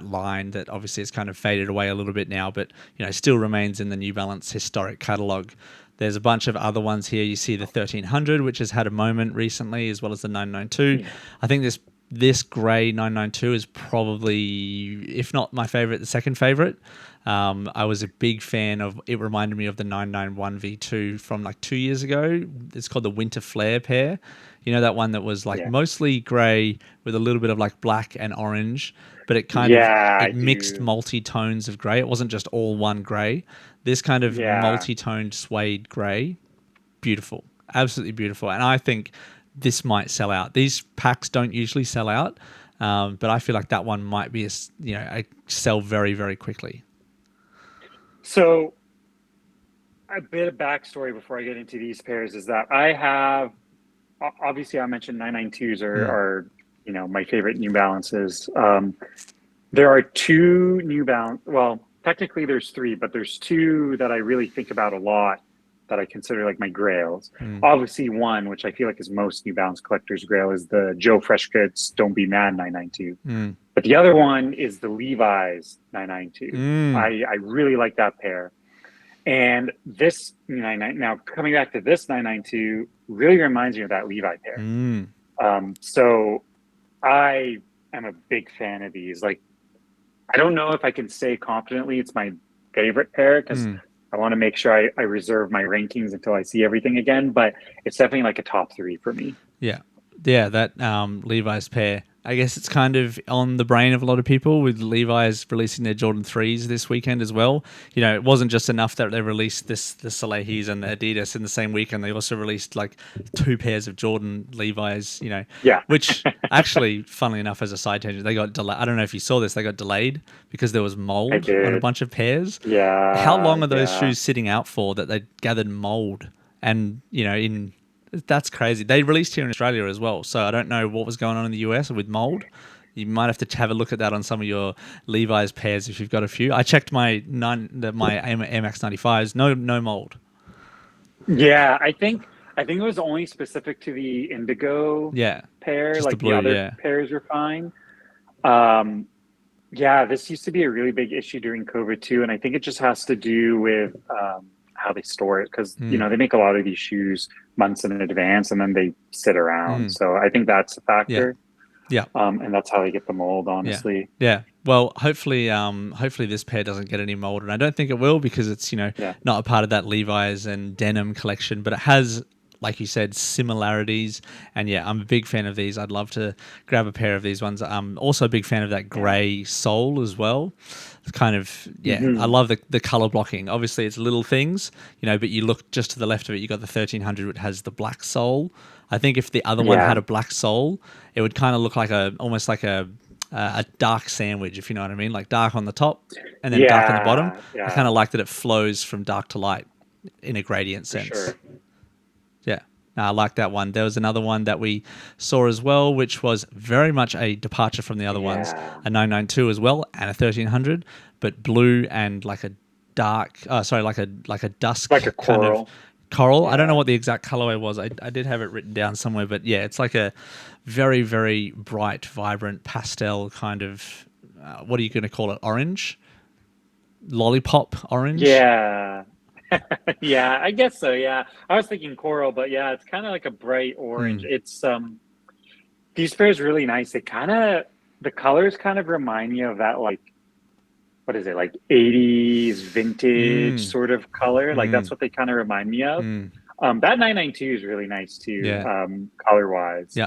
line that obviously has kind of faded away a little bit now, but still remains in the New Balance historic catalog. There's a bunch of other ones here. You see the 1300, which has had a moment recently, as well as the 992. I think this grey 992 is probably, if not my favorite, the second favorite. I was a big fan of, it reminded me of the 991 V2 from like 2 years ago. It's called the Winter Flare pair. You know, that one that was like mostly grey with a little bit of like black and orange, but it kind of it mixed multi-tones of grey. It wasn't just all one grey. This kind of multi-toned suede grey, beautiful, absolutely beautiful. And I think this might sell out. These packs don't usually sell out, but I feel like that one might be a sell very, very quickly. So a bit of backstory before I get into these pairs is that I have, obviously I mentioned 992s are my favorite New Balances. There are two New Balance, well, technically there's three, but there's two that I really think about a lot that I consider like my grails. Obviously, one which I feel like is most New Balance collectors' grail is the Joe Freshgoods Don't Be Mad 992. But the other one is the Levi's 992. I really like that pair. And this now coming back to this 992 really reminds me of that Levi pair. So I am a big fan of these. Like, I don't know if I can say confidently it's my favorite pair because I want to make sure I reserve my rankings until I see everything again, but it's definitely like a top 3 for me. Yeah, that Levi's pair. I guess it's kind of on the brain of a lot of people with Levi's releasing their Jordan 3s this weekend as well. You know, it wasn't just enough that they released the Salehis and the Adidas in the same weekend. They also released like 2 pairs of Jordan Levi's, you know, which actually, funnily enough, as a side tangent, they got delayed. I don't know if you saw this. They got delayed because there was mold on a bunch of pairs. Yeah. How long are those shoes sitting out for that they gathered mold? And, you know, that's crazy. They released here in Australia as well, so I don't know what was going on in the US with mold. You might have to have a look at that on some of your Levi's pairs if you've got a few. I checked my Air Max 95s. No mold. Yeah, I think it was only specific to the Indigo pair. Like the blue, other pairs were fine. This used to be a really big issue during COVID too, and I think it just has to do with how they store it because you know they make a lot of these shoes months in advance and then they sit around. So I think that's a factor. And that's how they get the mold, honestly. Well, hopefully this pair doesn't get any mold, and I don't think it will because it's not a part of that Levi's and denim collection, but it has, like you said, similarities. And I'm a big fan of these. I'd love to grab a pair of these ones. I'm also a big fan of that grey sole as well. It's kind of, I love the color blocking. Obviously, it's little things, but you look just to the left of it, you got the 1300, which has the black sole. I think if the other one had a black sole, it would kind of look like almost like a dark sandwich, if you know what I mean, like dark on the top and then dark on the bottom. I kind of like that it flows from dark to light in a gradient sense. Sure. I like that one. There was another one that we saw as well, which was very much a departure from the other ones, a 992 as well, and a 1300, but blue and like a dark, like a dusk, like a coral. Kind of coral. I don't know what the exact colorway was. I did have it written down somewhere, but it's like a very, very bright, vibrant pastel kind of. What are you going to call it? Orange, lollipop orange. Yeah. I guess so. Yeah, I was thinking coral, but it's kind of like a bright orange. It's these pairs are really nice. The colors kind of remind me of that, like, what is it, like 80s vintage sort of color. Like that's what they kind of remind me of. That 992 is really nice too, color wise.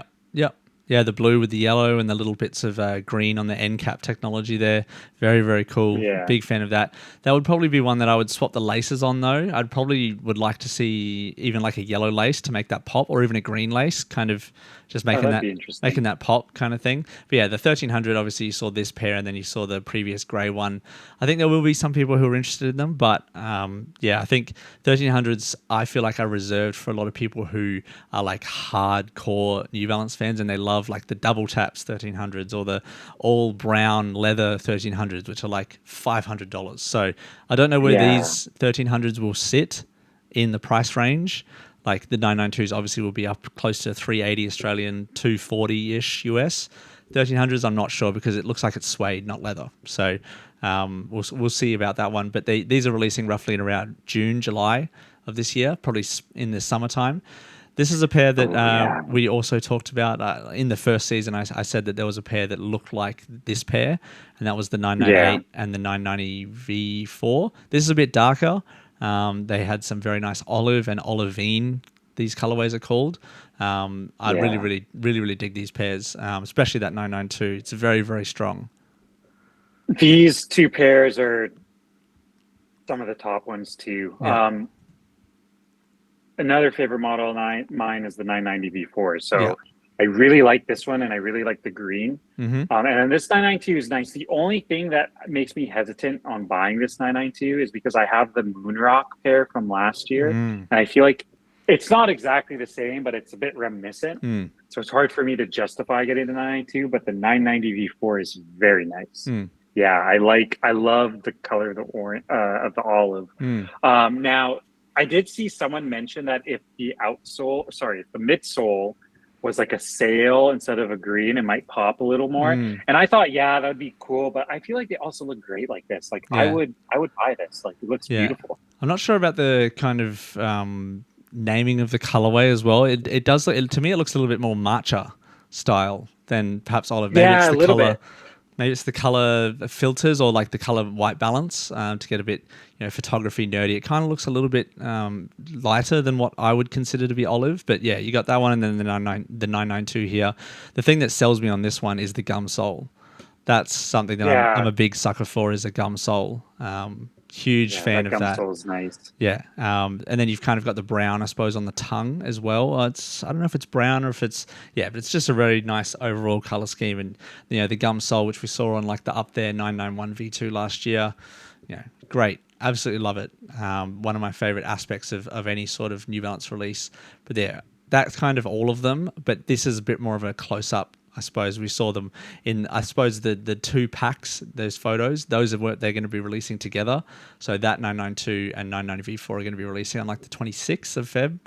Yeah, the blue with the yellow and the little bits of green on the end cap technology there. Very, very cool. Yeah. Big fan of that. That would probably be one that I would swap the laces on, though. I'd probably would like to see even like a yellow lace to make that pop, or even a green lace, kind of just making that pop kind of thing. But the 1300, obviously you saw this pair and then you saw the previous grey one. I think there will be some people who are interested in them, but I think 1300s I feel like are reserved for a lot of people who are like hardcore New Balance fans and they love like the double taps 1300s or the all brown leather 1300s, which are like $500. So I don't know where these 1300s will sit in the price range. Like the 992s obviously will be up close to 380 Australian, 240-ish US. 1300s I'm not sure because it looks like it's suede, not leather. So we'll see about that one. But these are releasing roughly in around June, July of this year, probably in the summertime. This is a pair that we also talked about in the first season. I said that there was a pair that looked like this pair, and that was the 998 and the 990 V4. This is a bit darker. They had some very nice olive and olivine, these colorways are called. I really dig these pairs, especially that 992. It's very, very strong. These two pairs are some of the top ones too. Another favorite model of mine is the 990 V4. So I really like this one, and I really like the green. And then this 992 is nice. The only thing that makes me hesitant on buying this 992 is because I have the Moonrock pair from last year, and I feel like it's not exactly the same, but it's a bit reminiscent. So it's hard for me to justify getting the 992, but the 990 V4 is very nice. I love the color of the orange, of the olive. Now, I did see someone mention that if the if the midsole was like a sail instead of a green, it might pop a little more. And I thought, yeah, that'd be cool. But I feel like they also look great like this. Like I would buy this. Like it looks beautiful. I'm not sure about the kind of naming of the colorway as well. It does look, to me, it looks a little bit more matcha style than perhaps olive. Maybe it's the color. Maybe it's the color filters or like the color white balance to get a bit, photography nerdy. It kind of looks a little bit lighter than what I would consider to be olive. But yeah, you got that one, and then the 992 here. The thing that sells me on this one is the gum sole. That's something that I'm a big sucker for, is a gum sole. Huge fan of that. Gum sole's nice. Yeah. And then you've kind of got the brown, I suppose, on the tongue as well. I don't know if it's brown or if it's, but it's just a very nice overall color scheme. And, the gum sole, which we saw on like the Up There 991 V2 last year, great. Absolutely love it. One of my favorite aspects of any sort of New Balance release. But that's kind of all of them. But this is a bit more of a close-up. I suppose we saw them in, the two packs, those photos, those are what they're going to be releasing together. So that 992 and 990 V4 are going to be releasing on like the 26th of Feb.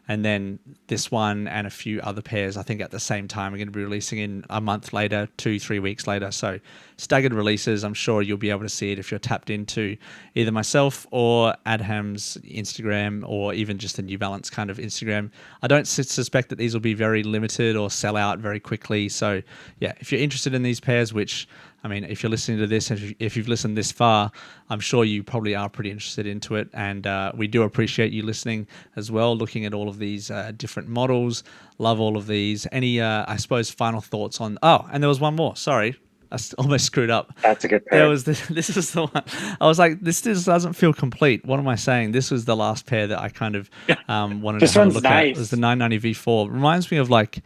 And then this one and a few other pairs, I think at the same time, are going to be releasing in a month later, 2-3 weeks later. So staggered releases. I'm sure you'll be able to see it if you're tapped into either myself or Adham's Instagram, or even just the New Balance kind of Instagram. I don't suspect that these will be very limited or sell out very quickly. So yeah, if you're interested in these pairs, which, I mean, if you're listening to this, if you've listened this far, I'm sure you probably are pretty interested into it. And we do appreciate you listening as well, looking at all of these different models. Love all of these. Any, I suppose, final thoughts on... Oh, and there was one more. Sorry. I almost screwed up. That's a good pair. This was the one. I was like, this doesn't feel complete. What am I saying? This was the last pair that I kind of wanted to have a look at. It was the 990 V4. Reminds me of like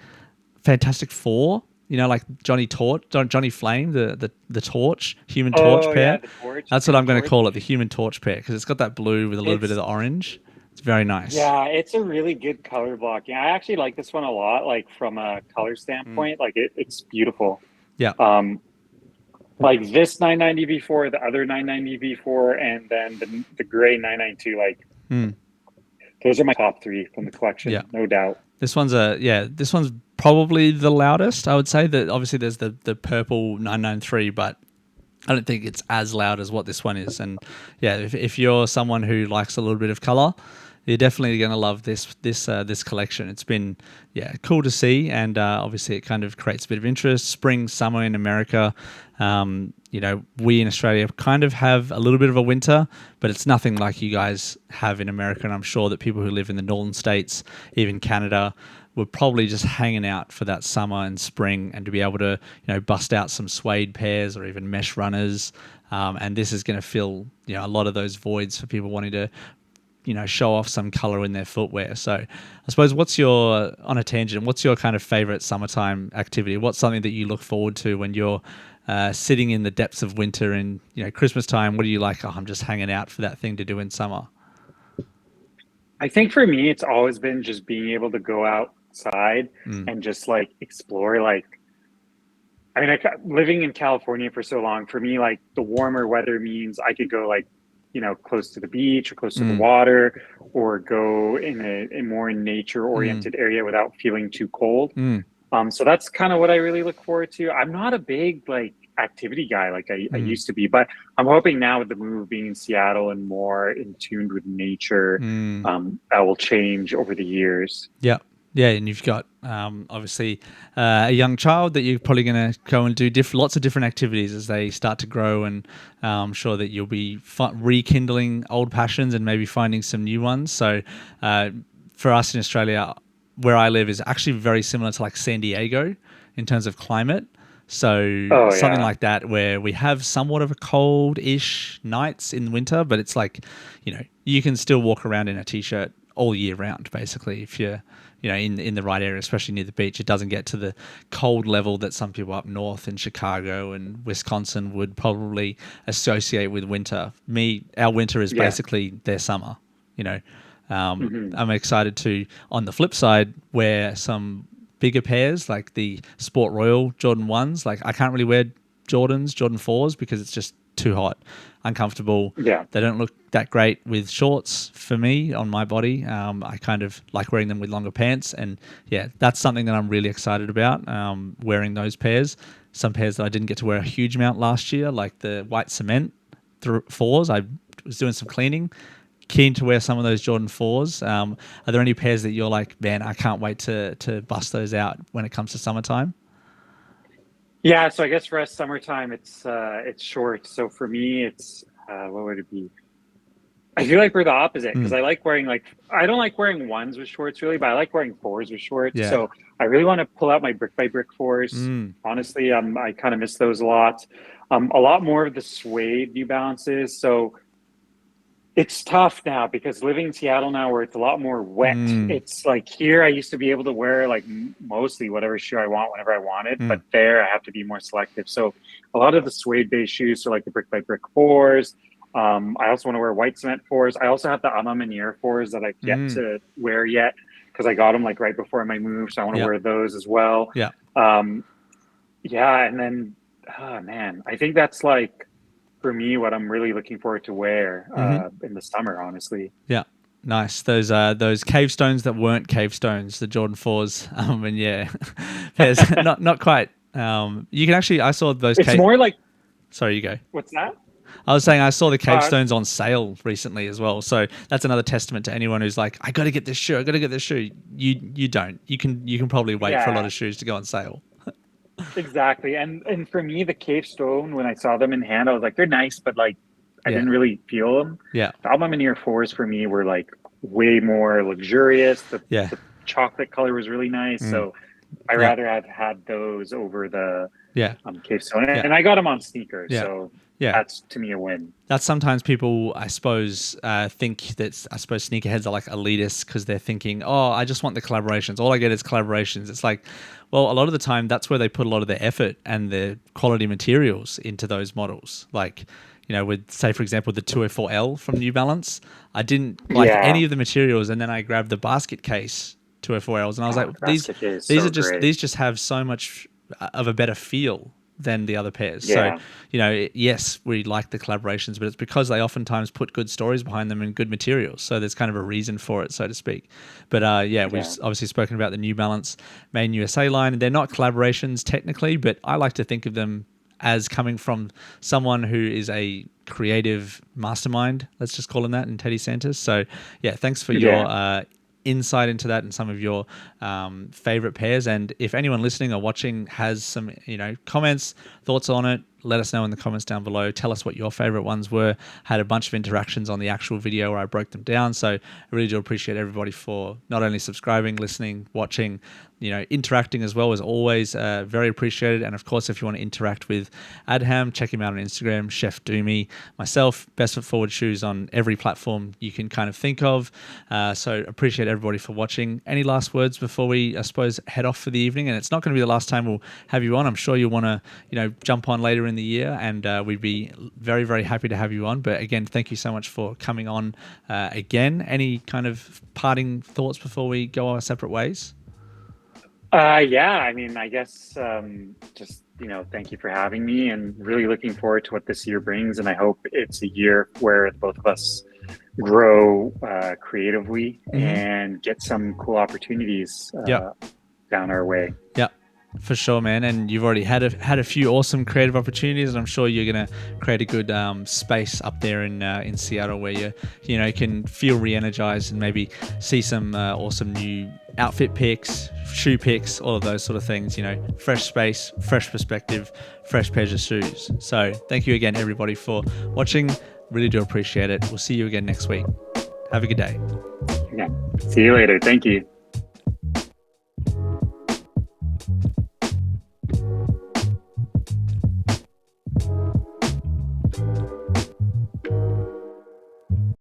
Fantastic Four. Like Johnny Flame, the torch, human torch pair. Yeah, torch. That's what I'm going to call it, the human torch pair, because it's got that blue with a little bit of the orange. It's very nice. Yeah, it's a really good color blocking. I actually like this one a lot, like from a color standpoint. Like it's beautiful. Yeah. Like this 990 V4, the other 990 V4, and then the gray 992. Like those are my top three from the collection, no doubt. This one's probably the loudest, I would say. That obviously there's the purple 993, but I don't think it's as loud as what this one is. And yeah, if you're someone who likes a little bit of color, you're definitely going to love this collection. It's been cool to see, and obviously it kind of creates a bit of interest. Spring, summer in America, we in Australia kind of have a little bit of a winter, but it's nothing like you guys have in America. And I'm sure that people who live in the northern states, even Canada, were probably just hanging out for that summer and spring, and to be able to bust out some suede pairs or even mesh runners. And this is going to fill a lot of those voids for people wanting to show off some color in their footwear. So I suppose what's your kind of favorite summertime activity? What's something that you look forward to when you're sitting in the depths of winter and Christmas time? What do you like? Oh, I'm just hanging out for that thing to do in summer. I think for me, it's always been just being able to go outside and just like explore. Like, I mean, living in California for so long, for me, like the warmer weather means I could go like, close to the beach or close to the water, or go in a more nature oriented area without feeling too cold. So that's kind of what I really look forward to. I'm not a big like activity guy like I used to be, but I'm hoping now with the move being in Seattle and more in tune with nature, that will change over the years. Yeah, and you've got obviously a young child that you're probably going to go and do lots of different activities as they start to grow, and I'm sure that you'll be rekindling old passions and maybe finding some new ones. So for us in Australia, where I live is actually very similar to like San Diego in terms of climate. So something like that, where we have somewhat of a cold-ish nights in winter, but it's like, you can still walk around in a t-shirt all year round, basically, if you're in the right area, especially near the beach. It doesn't get to the cold level that some people up north in Chicago and Wisconsin would probably associate with winter. Our winter is basically their summer. I'm excited to, on the flip side, wear some bigger pairs like the Sport Royal Jordan 1s. Like, I can't really wear Jordan 4s because it's just too hot, uncomfortable. Yeah. They don't look that great with shorts for me on my body. I kind of like wearing them with longer pants. And yeah, that's something that I'm really excited about, wearing those pairs. Some pairs that I didn't get to wear a huge amount last year, like the white cement 4s. I was doing some cleaning. Keen to wear some of those Jordan 4s. Are there any pairs that you're like, man, I can't wait to bust those out when it comes to summertime? Yeah, so I guess for us, summertime, it's short. So for me, it's what would it be? I feel like we're the opposite because I like wearing I don't like wearing 1s with shorts really, but I like wearing 4s with shorts. Yeah. So I really want to pull out my brick by brick 4s. Honestly, I kind of miss those a lot. A lot more of the suede New Balances. So it's tough now because living in Seattle now where it's a lot more wet. It's like here I used to be able to wear like mostly whatever shoe I want whenever I wanted, but there I have to be more selective. So a lot of the suede based shoes, so like the brick by brick 4s. I also want to wear white cement 4s. I also have the Adham Abousalem 4s that I've yet to wear yet because I got them like right before my move. So I want to wear those as well. Yeah. Yeah. And then, oh man, I think that's like, for me, what I'm really looking forward to wear in the summer, honestly. Yeah. Nice. Those cave stones that weren't cave stones, the Jordan 4s. And yeah, there's not quite. You can actually, I saw those. It's more like. Sorry, you go. What's that? I was saying I saw the cave stones on sale recently as well. So that's another testament to anyone who's like, I got to get this shoe. I got to get this shoe. You don't. You can probably wait for a lot of shoes to go on sale. Exactly. And for me, the cave stone, when I saw them in hand, I was like, they're nice, but like I didn't really feel them. Yeah. The Adham Abousalem 4s for me were like way more luxurious. The chocolate color was really nice. So I rather have had those over the cave stone. And I got them on sneakers. So that's to me a win. That's sometimes people, I suppose, think that sneakerheads are like elitists because they're thinking, oh, I just want the collaborations. All I get is collaborations. It's like, well, a lot of the time that's where they put a lot of their effort and their quality materials into those models. Like, you know, with, say, for example, the 204L from New Balance, I didn't like any of the materials. And then I grabbed the basket case 204Ls and I was like, these just have so much of a better feel than the other pairs. So, you know, yes, we like the collaborations, but it's because they oftentimes put good stories behind them and good materials. So there's kind of a reason for it, so to speak. But we've obviously spoken about the New Balance Made in USA line. They're not collaborations technically, but I like to think of them as coming from someone who is a creative mastermind, let's just call him that, in Teddy Santis. So yeah, thanks for your insight into that and some of your favorite pairs. And if anyone listening or watching has some, you know, comments, thoughts on it, let us know in the comments down below. Tell us what your favorite ones were. Had a bunch of interactions on the actual video where I broke them down. So I really do appreciate everybody for not only subscribing, listening, watching, you know, interacting as well as always. Very appreciated. And of course, if you want to interact with Adham, check him out on Instagram, Chef Doomy, myself, Best Foot Forward Shoes on every platform you can kind of think of. So appreciate everybody for watching. Any last words before we, I suppose, head off for the evening? And it's not going to be the last time we'll have you on. I'm sure you'll want to, you know, jump on later in the year, and we'd be very, very happy to have you on. But again, thank you so much for coming on again. Any kind of parting thoughts before we go our separate ways? I mean, I guess just, you know, thank you for having me, and really looking forward to what this year brings. And I hope it's a year where both of us grow creatively and get some cool opportunities down our way. Yeah. For sure, man. And you've already had a few awesome creative opportunities, and I'm sure you're going to create a good space up there in Seattle where you know, can feel re-energized and maybe see some awesome new outfit picks, shoe picks, all of those sort of things. You know, fresh space, fresh perspective, fresh pairs of shoes. So thank you again, everybody, for watching. Really do appreciate it. We'll see you again next week. Have a good day. Yeah. See you later. Thank you.